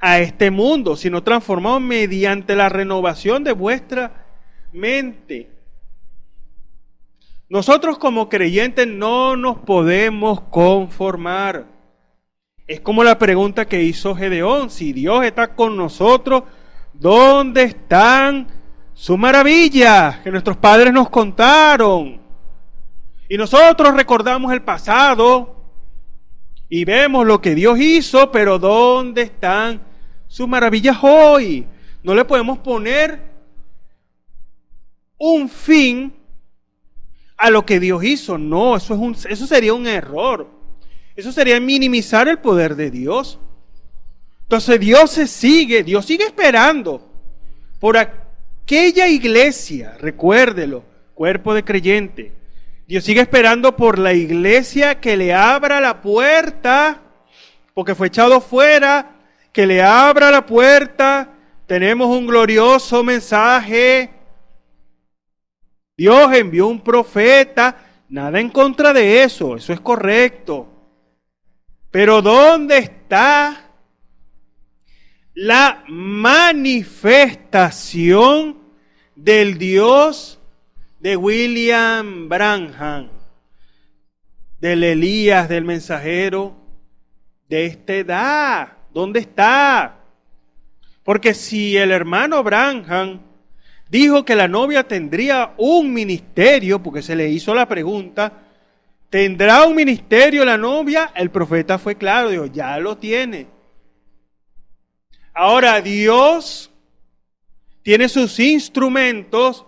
[SPEAKER 4] a este mundo, sino transformados mediante la renovación de vuestra mente. Nosotros como creyentes no nos podemos conformar. Es como la pregunta que hizo Gedeón: si Dios está con nosotros, ¿dónde están sus maravillas que nuestros padres nos contaron? Y nosotros recordamos el pasado y vemos lo que Dios hizo, pero ¿dónde están sus maravillas hoy? No le podemos poner un fin a lo que Dios hizo. No, eso sería un error. Eso sería minimizar el poder de Dios. Entonces Dios sigue esperando por aquella iglesia, recuérdelo, cuerpo de creyente. Dios sigue esperando por la iglesia que le abra la puerta, porque fue echado fuera, que le abra la puerta. Tenemos un glorioso mensaje. Dios envió un profeta, nada en contra de eso, eso es correcto. Pero ¿dónde está la manifestación del Dios de William Branham, del Elías, del mensajero de esta edad? ¿Dónde está? Porque si el hermano Branham dijo que la novia tendría un ministerio, porque se le hizo la pregunta, ¿tendrá un ministerio la novia? El profeta fue claro, dijo, ya lo tiene. Ahora Dios tiene sus instrumentos,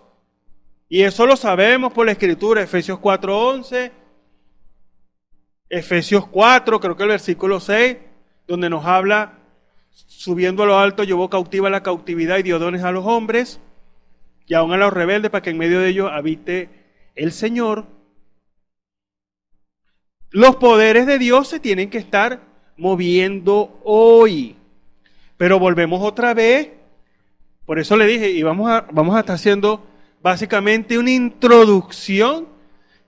[SPEAKER 4] y eso lo sabemos por la Escritura, Efesios 4:11, Efesios 4, creo que el versículo 6, donde nos habla, subiendo a lo alto, llevó cautiva la cautividad y dio dones a los hombres, y aún a los rebeldes, para que en medio de ellos habite el Señor. Los poderes de Dios se tienen que estar moviendo hoy. Pero volvemos otra vez, por eso le dije, y vamos a estar haciendo básicamente una introducción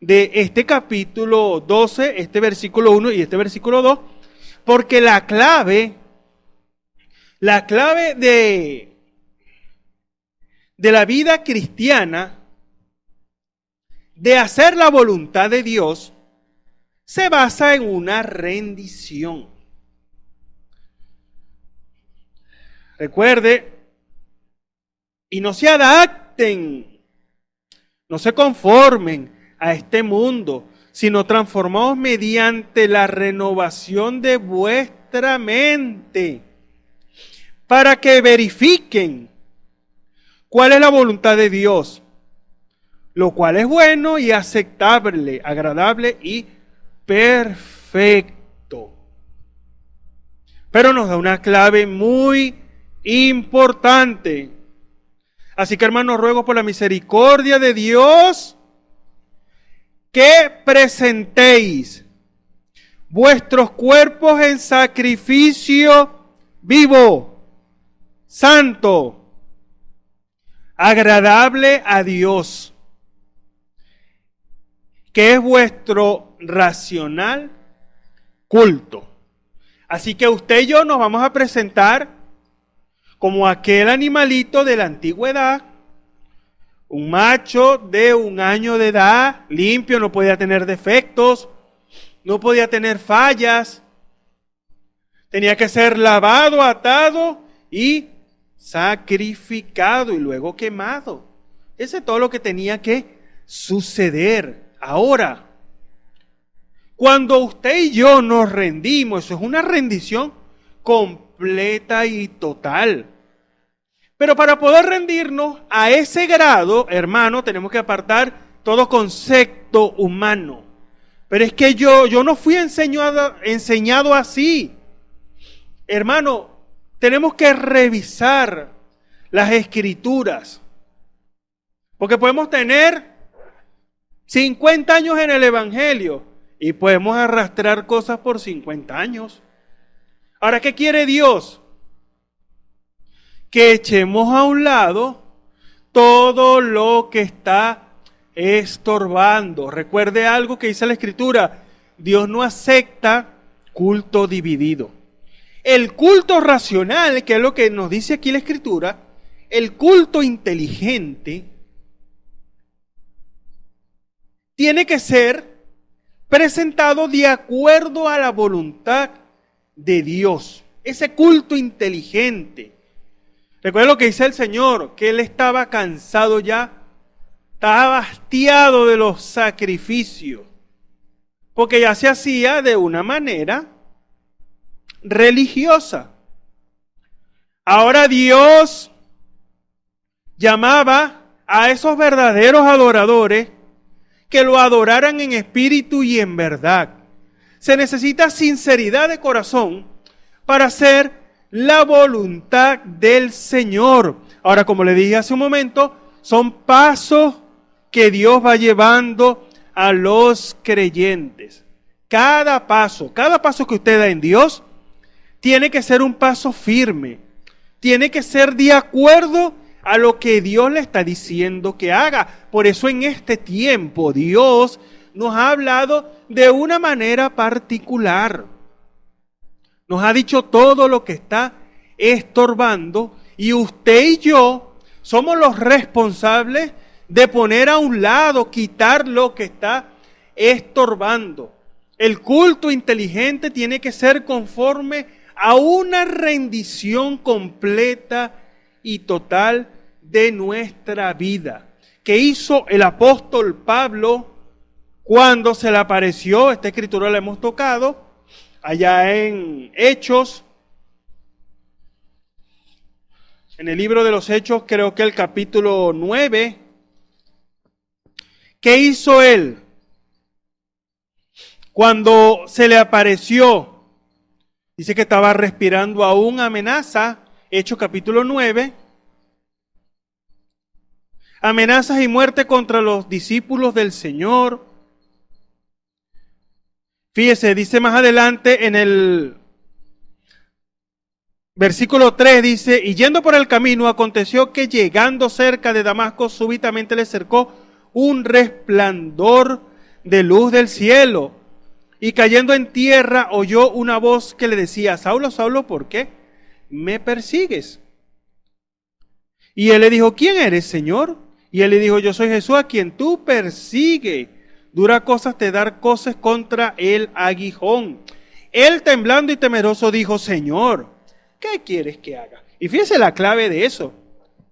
[SPEAKER 4] de este capítulo 12, este versículo 1 y este versículo 2, porque la clave de la vida cristiana, de hacer la voluntad de Dios, se basa en una rendición. Recuerde, y no se adapten, no se conformen a este mundo, sino transformados mediante la renovación de vuestra mente, para que verifiquen cuál es la voluntad de Dios, lo cual es bueno y aceptable, agradable y perfecto. Pero nos da una clave muy importante. Así que, hermanos, ruego por la misericordia de Dios que presentéis vuestros cuerpos en sacrificio vivo, santo, agradable a Dios, que es vuestro racional culto. Así que usted y yo nos vamos a presentar como aquel animalito de la antigüedad, un macho de 1 año de edad, limpio, no podía tener defectos, no podía tener fallas, tenía que ser lavado, atado y sacrificado y luego quemado. Ese es todo lo que tenía que suceder. Ahora, cuando usted y yo nos rendimos, eso es una rendición completa y total. Pero para poder rendirnos a ese grado, hermano, tenemos que apartar todo concepto humano. Pero es que yo no fui enseñado así. Hermano, tenemos que revisar las Escrituras. Porque podemos tener 50 años en el Evangelio y podemos arrastrar cosas por 50 años. Ahora, ¿qué quiere Dios? Que echemos a un lado todo lo que está estorbando. Recuerde algo que dice la Escritura: Dios no acepta culto dividido. El culto racional, que es lo que nos dice aquí la Escritura, el culto inteligente, tiene que ser presentado de acuerdo a la voluntad de Dios. Ese culto inteligente. Recuerda lo que dice el Señor, que Él estaba cansado ya, estaba hastiado de los sacrificios, porque ya se hacía de una manera religiosa. Ahora Dios llamaba a esos verdaderos adoradores que lo adoraran en espíritu y en verdad. Se necesita sinceridad de corazón para hacer la voluntad del Señor. Ahora, como le dije hace un momento, son pasos que Dios va llevando a los creyentes. Cada paso que usted da en Dios, tiene que ser un paso firme. Tiene que ser de acuerdo a lo que Dios le está diciendo que haga. Por eso en este tiempo Dios nos ha hablado de una manera particular. Nos ha dicho todo lo que está estorbando y usted y yo somos los responsables de poner a un lado, quitar lo que está estorbando. El culto inteligente tiene que ser conforme a una rendición completa y total de nuestra vida. ¿Qué hizo el apóstol Pablo cuando se le apareció? Esta escritura la hemos tocado allá en Hechos, en el libro de los Hechos, creo que el capítulo 9. ¿Qué hizo él cuando se le apareció? Dice que estaba respirando aún amenaza, Hechos capítulo 9. Amenazas y muerte contra los discípulos del Señor. Fíjese, dice más adelante en el versículo 3, dice, y yendo por el camino, aconteció que llegando cerca de Damasco, súbitamente le cercó un resplandor de luz del cielo. Y cayendo en tierra, oyó una voz que le decía, Saulo, Saulo, ¿por qué me persigues? Y él le dijo, ¿quién eres, Señor? Y él le dijo, yo soy Jesús a quien tú persigues. Dura cosas te dar cosas contra el aguijón. Él temblando y temeroso dijo, Señor, ¿qué quieres que haga? Y fíjese la clave de eso.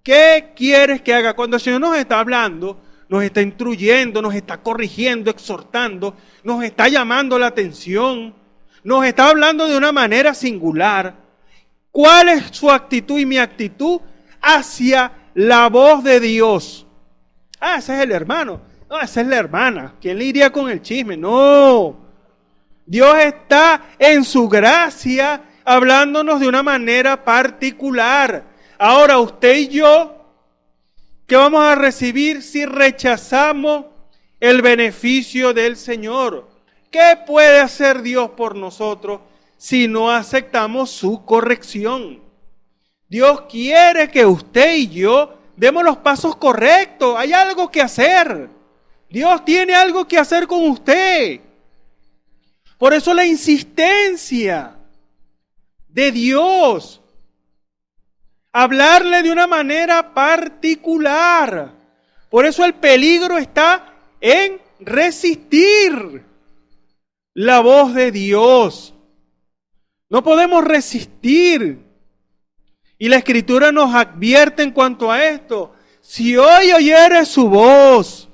[SPEAKER 4] ¿Qué quieres que haga? Cuando el Señor nos está hablando, nos está instruyendo, nos está corrigiendo, exhortando, nos está llamando la atención, nos está hablando de una manera singular. ¿Cuál es su actitud y mi actitud hacia la voz de Dios? Ah, ese es el hermano. No, esa es la hermana. ¿Quién le iría con el chisme? No. Dios está en su gracia hablándonos de una manera particular. Ahora usted y yo, ¿qué vamos a recibir si rechazamos el beneficio del Señor? ¿Qué puede hacer Dios por nosotros si no aceptamos su corrección? Dios quiere que usted y yo demos los pasos correctos. Hay algo que hacer. Dios tiene algo que hacer con usted. Por eso la insistencia de Dios. Hablarle de una manera particular. Por eso el peligro está en resistir la voz de Dios. No podemos resistir. Y la Escritura nos advierte en cuanto a esto. Si hoy oyeres su voz,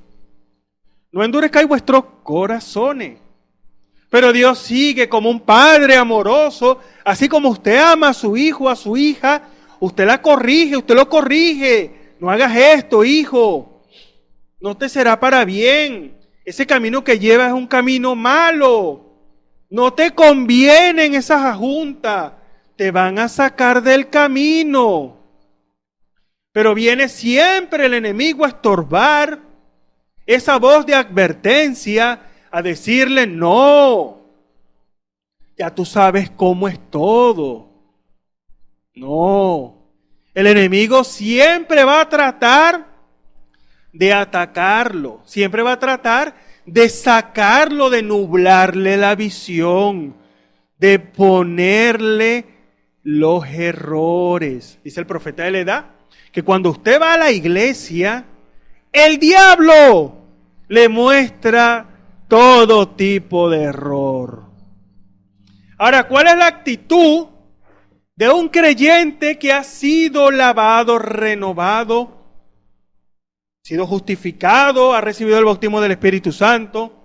[SPEAKER 4] no endurezcáis vuestros corazones. Pero Dios sigue como un padre amoroso, así como usted ama a su hijo, a su hija, usted la corrige, usted lo corrige. No hagas esto, hijo. No te será para bien. Ese camino que llevas es un camino malo. No te convienen esas juntas. Te van a sacar del camino. Pero viene siempre el enemigo a estorbar esa voz de advertencia, a decirle, no, ya tú sabes cómo es todo. No, el enemigo siempre va a tratar de atacarlo, siempre va a tratar de sacarlo, de nublarle la visión, de ponerle los errores. Dice el profeta de la edad, que cuando usted va a la iglesia, el diablo le muestra todo tipo de error. Ahora, ¿cuál es la actitud de un creyente que ha sido lavado, renovado, sido justificado, ha recibido el bautismo del Espíritu Santo?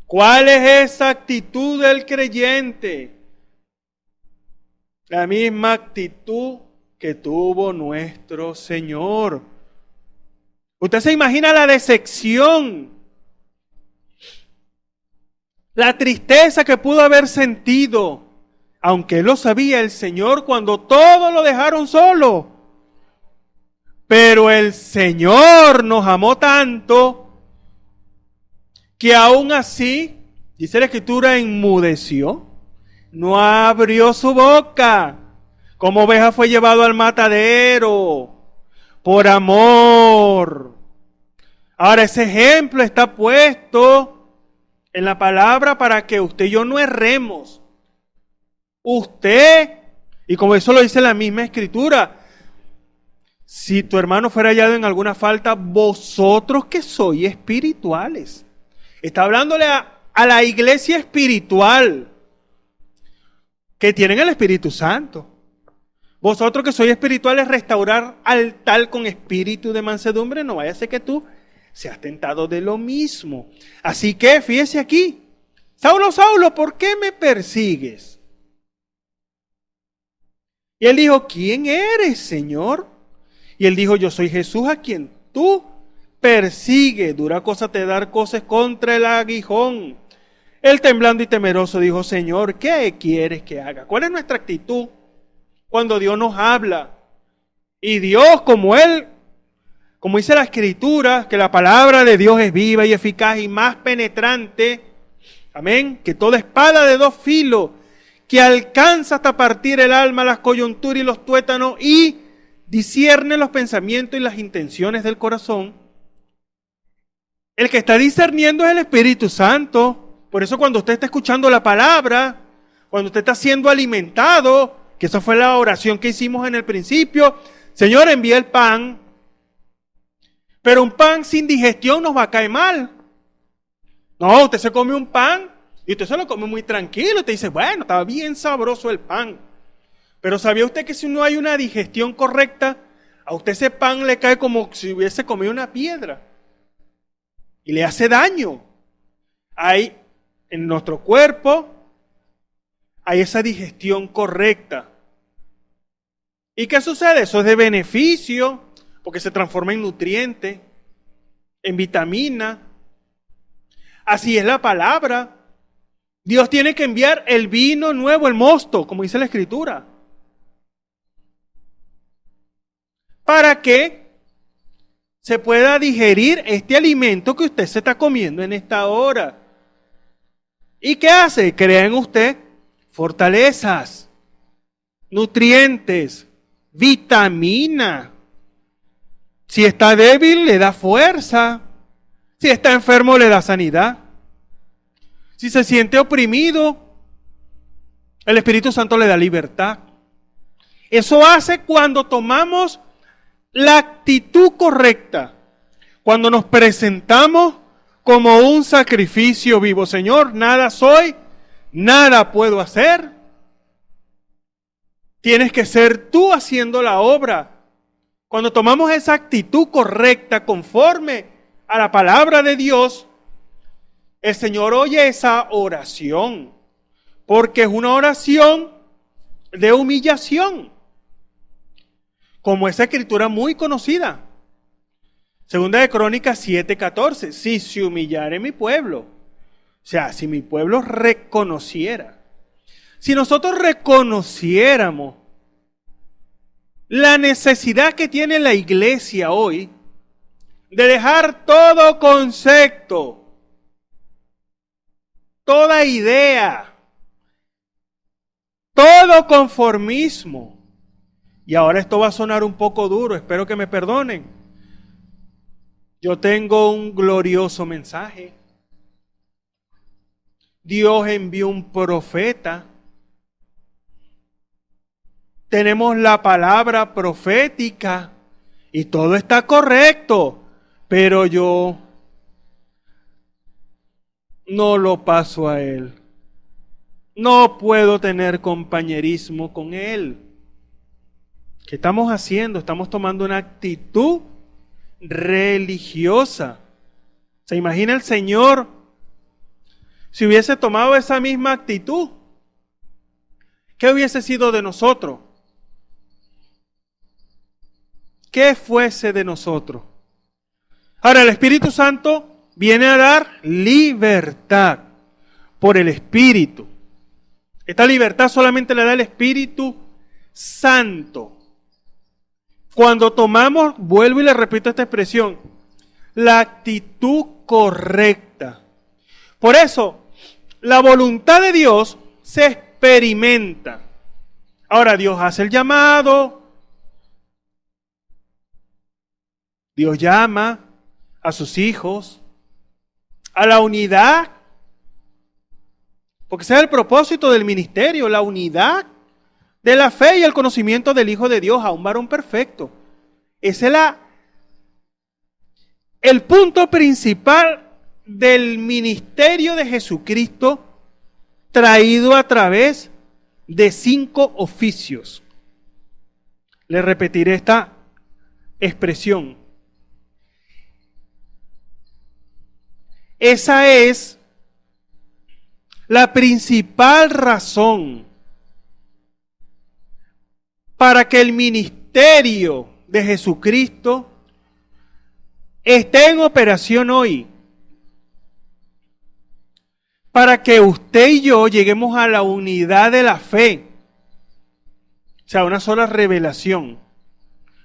[SPEAKER 4] ¿Cuál es esa actitud del creyente? La misma actitud que tuvo nuestro Señor. Usted se imagina la decepción, la tristeza que pudo haber sentido, aunque lo sabía el Señor cuando todos lo dejaron solo. Pero el Señor nos amó tanto que aún así, dice la Escritura, enmudeció, no abrió su boca. Como oveja fue llevado al matadero por amor. Ahora ese ejemplo está puesto en la palabra para que usted y yo no erremos. usted, y como eso lo dice la misma Escritura, si tu hermano fuera hallado en alguna falta, vosotros que sois espirituales. Está hablándole a la iglesia espiritual, que tienen el Espíritu Santo. Vosotros que sois espirituales, restaurar al tal con espíritu de mansedumbre, no vaya a ser que tú seas tentado de lo mismo. Así que, fíjese aquí, Saulo, Saulo, ¿por qué me persigues? Y él dijo, ¿quién eres, Señor? Y él dijo, yo soy Jesús a quien tú persigues. Dura cosa te dar cosas contra el aguijón. Él temblando y temeroso dijo, Señor, ¿qué quieres que haga? ¿Cuál es nuestra actitud cuando Dios nos habla? Y Dios, como dice la Escritura, que la palabra de Dios es viva y eficaz y más penetrante, amén, que toda espada de dos filos, que alcanza hasta partir el alma, las coyunturas y los tuétanos, y discierne los pensamientos y las intenciones del corazón. El que está discerniendo es el Espíritu Santo. Por eso cuando usted está escuchando la palabra, cuando usted está siendo alimentado, que esa fue la oración que hicimos en el principio, Señor, envía el pan, pero un pan sin digestión nos va a caer mal. No, usted se come un pan y usted se lo come muy tranquilo, usted dice, bueno, estaba bien sabroso el pan. Pero ¿sabía usted que si no hay una digestión correcta, a usted ese pan le cae como si hubiese comido una piedra y le hace daño? Hay en nuestro cuerpo, hay esa digestión correcta. ¿Y qué sucede? Eso es de beneficio, porque se transforma en nutriente, en vitamina. Así es la palabra. Dios tiene que enviar el vino nuevo, el mosto, como dice la Escritura, para que se pueda digerir este alimento que usted se está comiendo en esta hora. ¿Y qué hace? Crea en usted fortalezas, nutrientes, vitamina. Si está débil, le da fuerza. Si está enfermo, le da sanidad. Si se siente oprimido, el Espíritu Santo le da libertad. Eso hace cuando tomamos la actitud correcta, cuando nos presentamos como un sacrificio vivo. Señor, nada soy, nada puedo hacer. Tienes que ser tú haciendo la obra. Cuando tomamos esa actitud correcta, conforme a la palabra de Dios, el Señor oye esa oración, porque es una oración de humillación, como esa escritura muy conocida. Segunda de Crónicas 7:14, si se humillare mi pueblo, o sea, si mi pueblo reconociera, si nosotros reconociéramos la necesidad que tiene la iglesia hoy de dejar todo concepto, toda idea, todo conformismo, y ahora esto va a sonar un poco duro, espero que me perdonen. Yo tengo un glorioso mensaje. Dios envió un profeta. Tenemos la palabra profética y todo está correcto, pero yo no lo paso a él. No puedo tener compañerismo con él. ¿Qué estamos haciendo? Estamos tomando una actitud religiosa. ¿Se imagina el Señor si hubiese tomado esa misma actitud? ¿Qué hubiese sido de nosotros? ¿Qué fuese de nosotros? Ahora, el Espíritu Santo viene a dar libertad por el Espíritu. Esta libertad solamente la da el Espíritu Santo. Cuando tomamos, vuelvo y le repito esta expresión, la actitud correcta. Por eso, la voluntad de Dios se experimenta. Ahora, Dios hace el llamado, Dios llama a sus hijos a la unidad Porque ese es el propósito del ministerio, la unidad de la fe y el conocimiento del Hijo de Dios a un varón perfecto. Ese es el punto principal del ministerio de Jesucristo, traído a través de 5 oficios. Le repetiré esta expresión. Esa es la principal razón para que el ministerio de Jesucristo esté en operación hoy. Para que usted y yo lleguemos a la unidad de la fe. O sea, una sola revelación,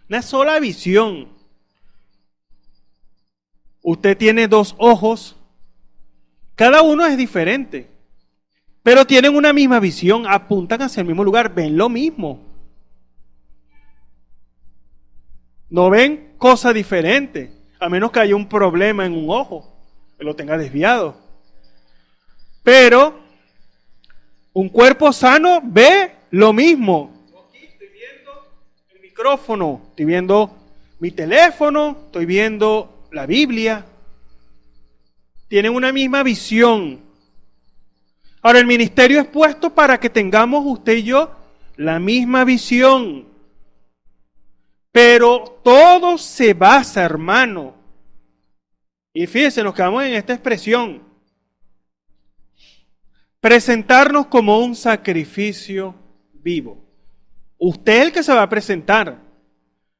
[SPEAKER 4] una sola visión. Usted tiene 2 ojos, cada uno es diferente, pero tienen una misma visión, apuntan hacia el mismo lugar, ven lo mismo. No ven cosas diferentes, a menos que haya un problema en un ojo, que lo tenga desviado. Pero un cuerpo sano ve lo mismo. Aquí estoy viendo el micrófono, estoy viendo mi teléfono, estoy viendo la Biblia. Tienen una misma visión. Ahora, el ministerio es puesto para que tengamos usted y yo la misma visión. Pero todo se basa, hermano. Y fíjense, nos quedamos en esta expresión. Presentarnos como un sacrificio vivo. Usted es el que se va a presentar.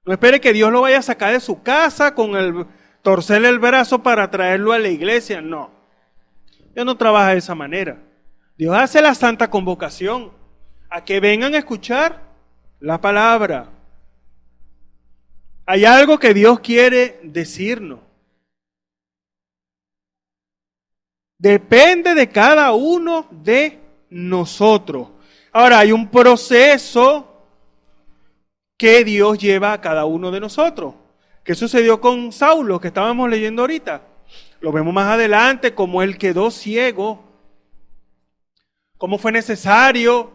[SPEAKER 4] No espere que Dios lo vaya a sacar de su casa torcerle el brazo para traerlo a la iglesia. No. Dios no trabaja de esa manera. Dios hace la santa convocación a que vengan a escuchar la palabra. Hay algo que Dios quiere decirnos. Depende de cada uno de nosotros. Ahora, hay un proceso que Dios lleva a cada uno de nosotros. ¿Qué sucedió con Saulo, que estábamos leyendo ahorita? Lo vemos más adelante, cómo él quedó ciego, cómo fue necesario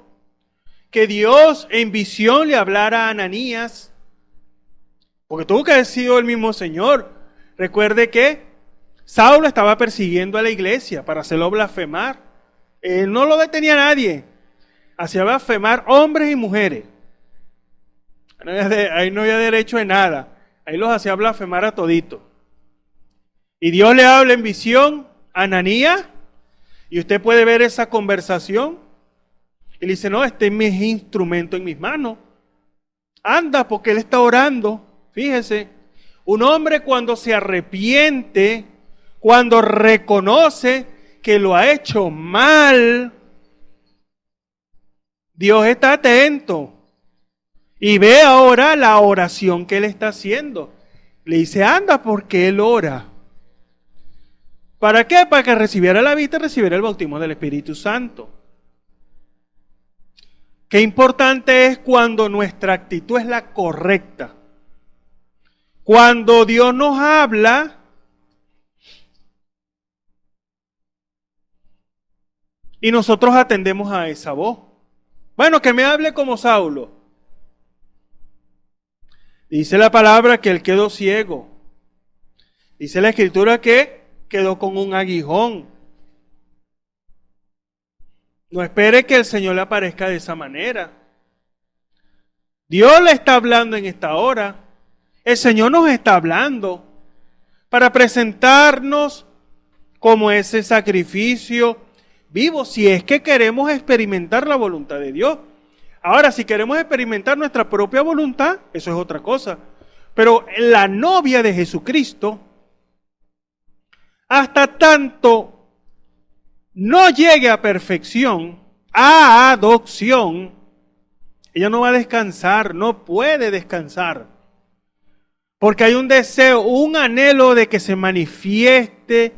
[SPEAKER 4] que Dios en visión le hablara a Ananías, porque tuvo que haber sido el mismo Señor. Recuerde que Saulo estaba persiguiendo a la iglesia para hacerlo blasfemar. Él no lo detenía a nadie. Hacía blasfemar hombres y mujeres. Ahí no había derecho de nada. Ahí los hacía blasfemar a toditos. Y Dios le habla en visión a Ananías. Y usted puede ver esa conversación. Y le dice, no, este es mi instrumento en mis manos. Anda, porque él está orando. Fíjese, un hombre cuando se arrepiente, cuando reconoce que lo ha hecho mal, Dios está atento y ve ahora la oración que él está haciendo. Le dice, anda, porque él ora. ¿Para qué? Para que recibiera la vista y recibiera el bautismo del Espíritu Santo. Qué importante es cuando nuestra actitud es la correcta. Cuando Dios nos habla, y nosotros atendemos a esa voz. Bueno, que me hable como Saulo. Dice la palabra que él quedó ciego. Dice la Escritura que quedó con un aguijón. No espere que el Señor le aparezca de esa manera. Dios le está hablando en esta hora. El Señor nos está hablando para presentarnos como ese sacrificio vivo, si es que queremos experimentar la voluntad de Dios. Ahora, si queremos experimentar nuestra propia voluntad, eso es otra cosa. Pero la novia de Jesucristo, hasta tanto no llegue a perfección, a adopción, ella no va a descansar, no puede descansar. Porque hay un deseo, un anhelo de que se manifieste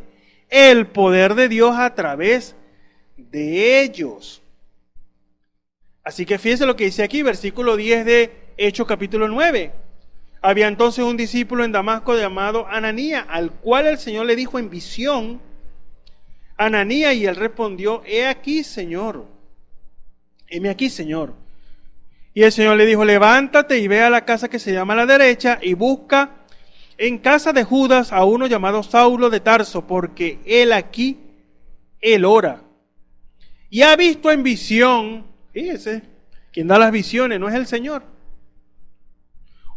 [SPEAKER 4] el poder de Dios a través de ellos. Así que fíjense lo que dice aquí, versículo 10 de Hechos capítulo 9. Había entonces un discípulo en Damasco llamado Ananías, al cual el Señor le dijo en visión, Ananías, y él respondió, he aquí, Señor. Heme aquí, Señor. Y el Señor le dijo, levántate y ve a la casa que se llama a la derecha y busca en casa de Judas a uno llamado Saulo de Tarso, porque él ora. Y ha visto en visión, fíjese, quien da las visiones no es el Señor,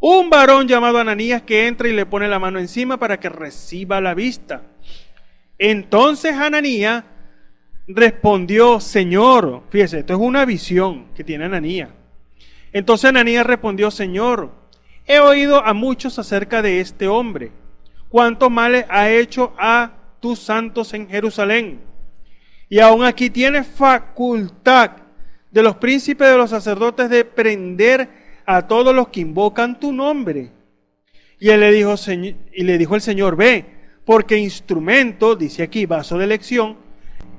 [SPEAKER 4] un varón llamado Ananías que entra y le pone la mano encima para que reciba la vista. Entonces Ananías respondió, Señor, fíjese, esto es una visión que tiene Ananías. Entonces Ananías respondió, Señor, he oído a muchos acerca de este hombre, cuántos males ha hecho a tus santos en Jerusalén. Y aún aquí tiene facultad de los príncipes de los sacerdotes de prender a todos los que invocan tu nombre. Y él le dijo el Señor, ve, porque instrumento, dice aquí, vaso de elección,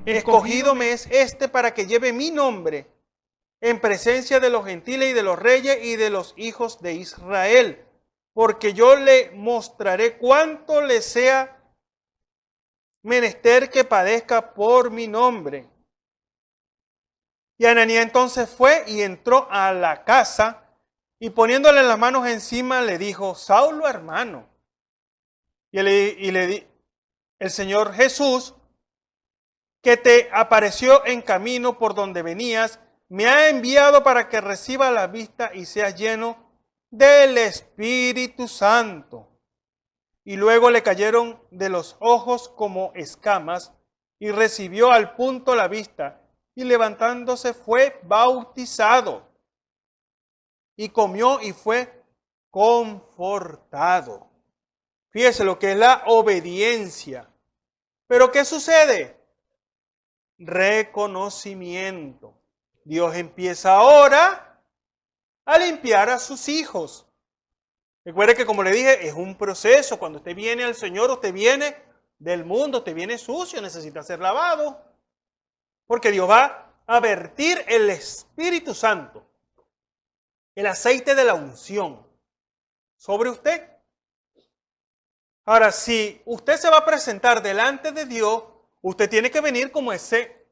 [SPEAKER 4] escogido me es este para que lleve mi nombre en presencia de los gentiles y de los reyes y de los hijos de Israel, porque yo le mostraré cuánto le sea menester que padezca por mi nombre. Y Ananías entonces fue y entró a la casa, y poniéndole las manos encima le dijo, Saulo, hermano. Y el Señor Jesús, que te apareció en camino por donde venías, me ha enviado para que reciba la vista y seas lleno del Espíritu Santo. Y luego le cayeron de los ojos como escamas, y recibió al punto la vista, y levantándose fue bautizado, y comió y fue confortado. Fíjese lo que es la obediencia. Pero ¿qué sucede? Reconocimiento. Dios empieza ahora a limpiar a sus hijos. Recuerde que, como le dije, es un proceso. Cuando usted viene al Señor, usted viene del mundo, usted viene sucio, necesita ser lavado. Porque Dios va a vertir el Espíritu Santo, el aceite de la unción, sobre usted. Ahora, si usted se va a presentar delante de Dios, usted tiene que venir como ese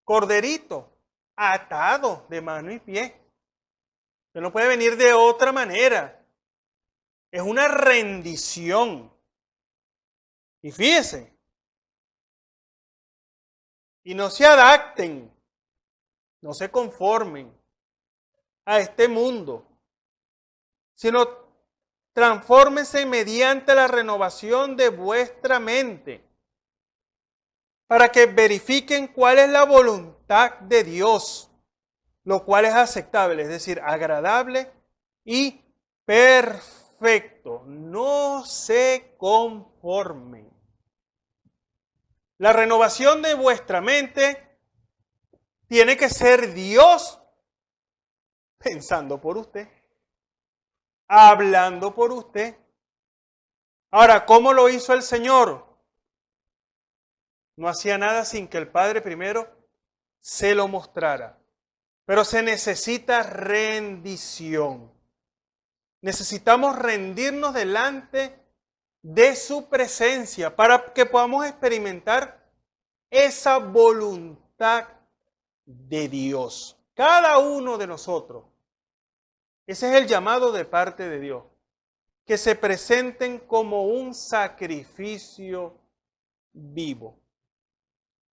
[SPEAKER 4] corderito, atado de mano y pie. Usted no puede venir de otra manera. Es una rendición. Y fíjese, y no se adapten, no se conformen a este mundo, sino transfórmense mediante la renovación de vuestra mente, para que verifiquen cuál es la voluntad de Dios, lo cual es aceptable, es decir, agradable y perfecto. No se conformen. La renovación de vuestra mente tiene que ser Dios pensando por usted, hablando por usted. Ahora, ¿cómo lo hizo el Señor? No hacía nada sin que el Padre primero se lo mostrara. Pero se necesita rendición. Necesitamos rendirnos delante de su presencia para que podamos experimentar esa voluntad de Dios. Cada uno de nosotros. Ese es el llamado de parte de Dios. Que se presenten como un sacrificio vivo.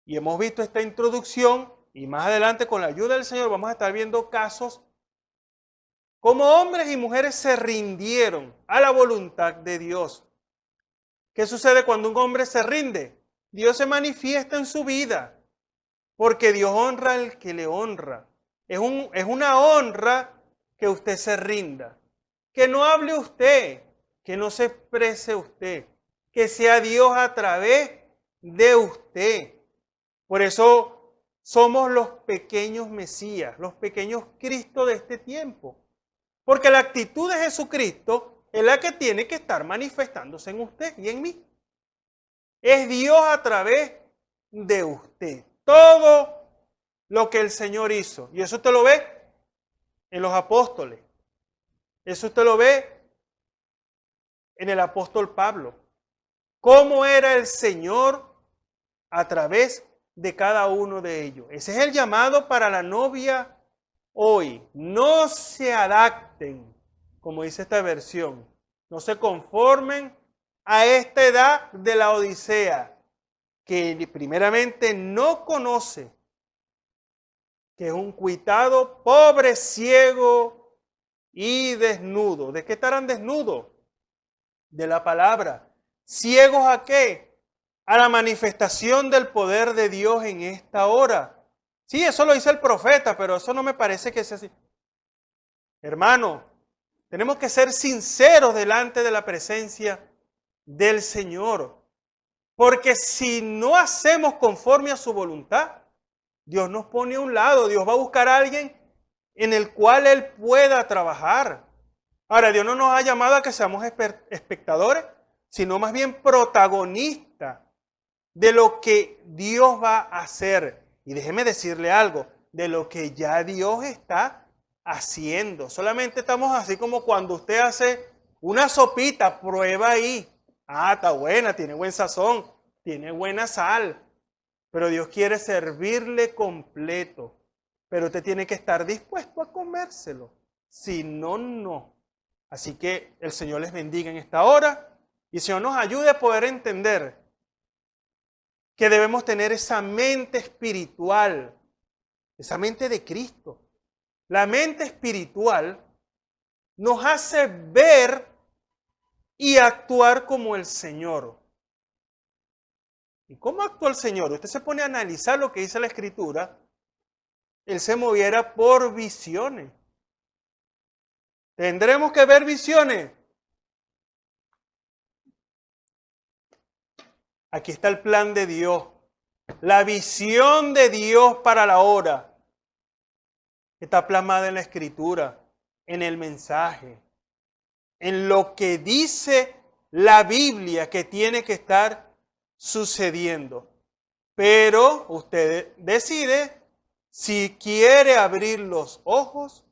[SPEAKER 4] Y hemos visto esta introducción, y más adelante con la ayuda del Señor vamos a estar viendo casos como hombres y mujeres se rindieron a la voluntad de Dios. ¿Qué sucede cuando un hombre se rinde? Dios se manifiesta en su vida, porque Dios honra al que le honra. Es una honra que usted se rinda, que no hable usted, que no se exprese usted, que sea Dios a través de usted. Por eso somos los pequeños Mesías, los pequeños Cristo de este tiempo. Porque la actitud de Jesucristo es la que tiene que estar manifestándose en usted y en mí. Es Dios a través de usted. Todo lo que el Señor hizo. Y eso usted lo ve en los apóstoles. Eso usted lo ve en el apóstol Pablo. Cómo era el Señor a través de cada uno de ellos. Ese es el llamado para la novia hoy. No se adapten, como dice esta versión, no se conformen a esta edad de la Odisea, que primeramente no conoce, que es un cuitado pobre, ciego y desnudo. ¿De qué estarán desnudos? De la palabra. ¿Ciegos a qué? A la manifestación del poder de Dios en esta hora. Sí, eso lo dice el profeta, pero eso no me parece que sea así. Hermano, tenemos que ser sinceros delante de la presencia del Señor. Porque si no hacemos conforme a su voluntad, Dios nos pone a un lado. Dios va a buscar a alguien en el cual Él pueda trabajar. Ahora, Dios no nos ha llamado a que seamos espectadores, sino más bien protagonistas de lo que Dios va a hacer. Y déjeme decirle algo, de lo que ya Dios está haciendo. Solamente estamos así como cuando usted hace una sopita, prueba ahí. Ah, está buena, tiene buen sazón, tiene buena sal. Pero Dios quiere servirle completo. Pero usted tiene que estar dispuesto a comérselo. Si no, no. Así que el Señor les bendiga en esta hora. Y el Señor nos ayude a poder entender que debemos tener esa mente espiritual, esa mente de Cristo. La mente espiritual nos hace ver y actuar como el Señor. ¿Y cómo actúa el Señor? Usted se pone a analizar lo que dice la Escritura. Él se moviera por visiones. ¿Tendremos que ver visiones? Aquí está el plan de Dios. La visión de Dios para la hora. Está plasmada en la Escritura, en el mensaje, en lo que dice la Biblia que tiene que estar sucediendo. Pero usted decide si quiere abrir los ojos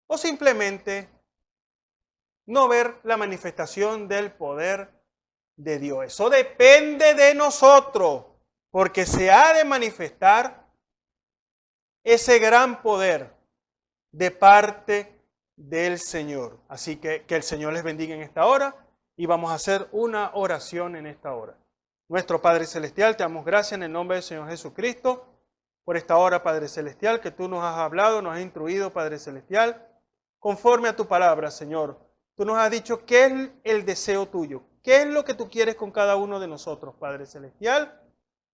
[SPEAKER 4] o simplemente no ver la manifestación del poder de Dios. Eso depende de nosotros, porque se ha de manifestar ese gran poder de parte del Señor. Así que el Señor les bendiga en esta hora y vamos a hacer una oración en esta hora. Nuestro Padre Celestial, te damos gracias en el nombre del Señor Jesucristo por esta hora, Padre Celestial, que tú nos has hablado, nos has instruido, Padre Celestial, conforme a tu palabra, Señor. Tú nos has dicho qué es el deseo tuyo, qué es lo que tú quieres con cada uno de nosotros, Padre Celestial.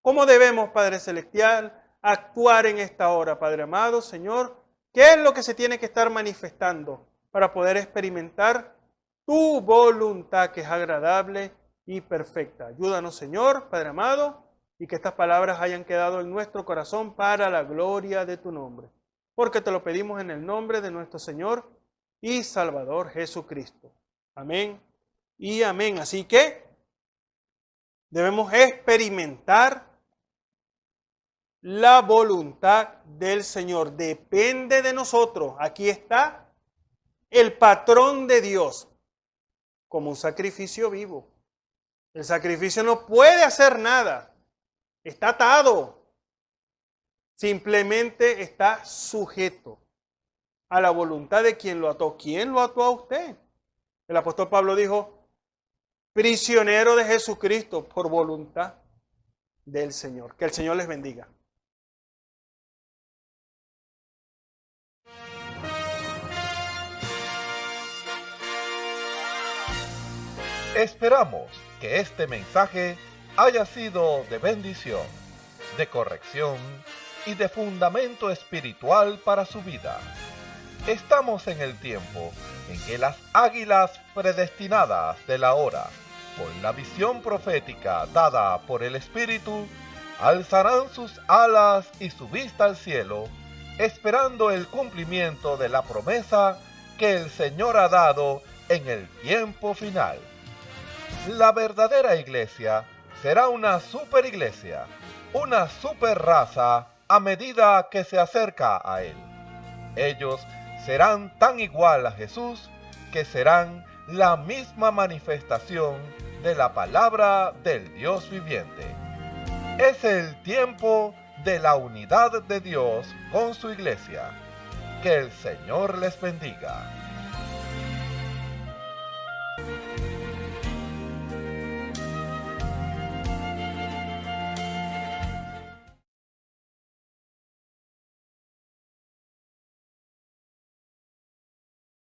[SPEAKER 4] ¿Cómo debemos, Padre Celestial, actuar en esta hora, Padre amado, Señor? ¿Qué es lo que se tiene que estar manifestando para poder experimentar tu voluntad que es agradable y perfecta? Ayúdanos, Señor, Padre amado, y que estas palabras hayan quedado en nuestro corazón para la gloria de tu nombre. Porque te lo pedimos en el nombre de nuestro Señor y Salvador Jesucristo. Amén y amén. Así que debemos experimentar la voluntad del Señor. Depende de nosotros. Aquí está el patrón de Dios como un sacrificio vivo. El sacrificio no puede hacer nada. Está atado. Simplemente está sujeto a la voluntad de quien lo ató. ¿Quién lo ató a usted? El apóstol Pablo dijo, prisionero de Jesucristo por voluntad del Señor. Que el Señor les bendiga.
[SPEAKER 1] Esperamos que este mensaje haya sido de bendición, de corrección y de fundamento espiritual para su vida. Estamos en el tiempo en que las águilas predestinadas de la hora, por la visión profética dada por el Espíritu, alzarán sus alas y su vista al cielo, esperando el cumplimiento de la promesa que el Señor ha dado en el tiempo final. La verdadera iglesia será una superiglesia, una superraza a medida que se acerca a Él. Ellos serán tan igual a Jesús que serán la misma manifestación de la palabra del Dios viviente. Es el tiempo de la unidad de Dios con su iglesia. Que el Señor les bendiga.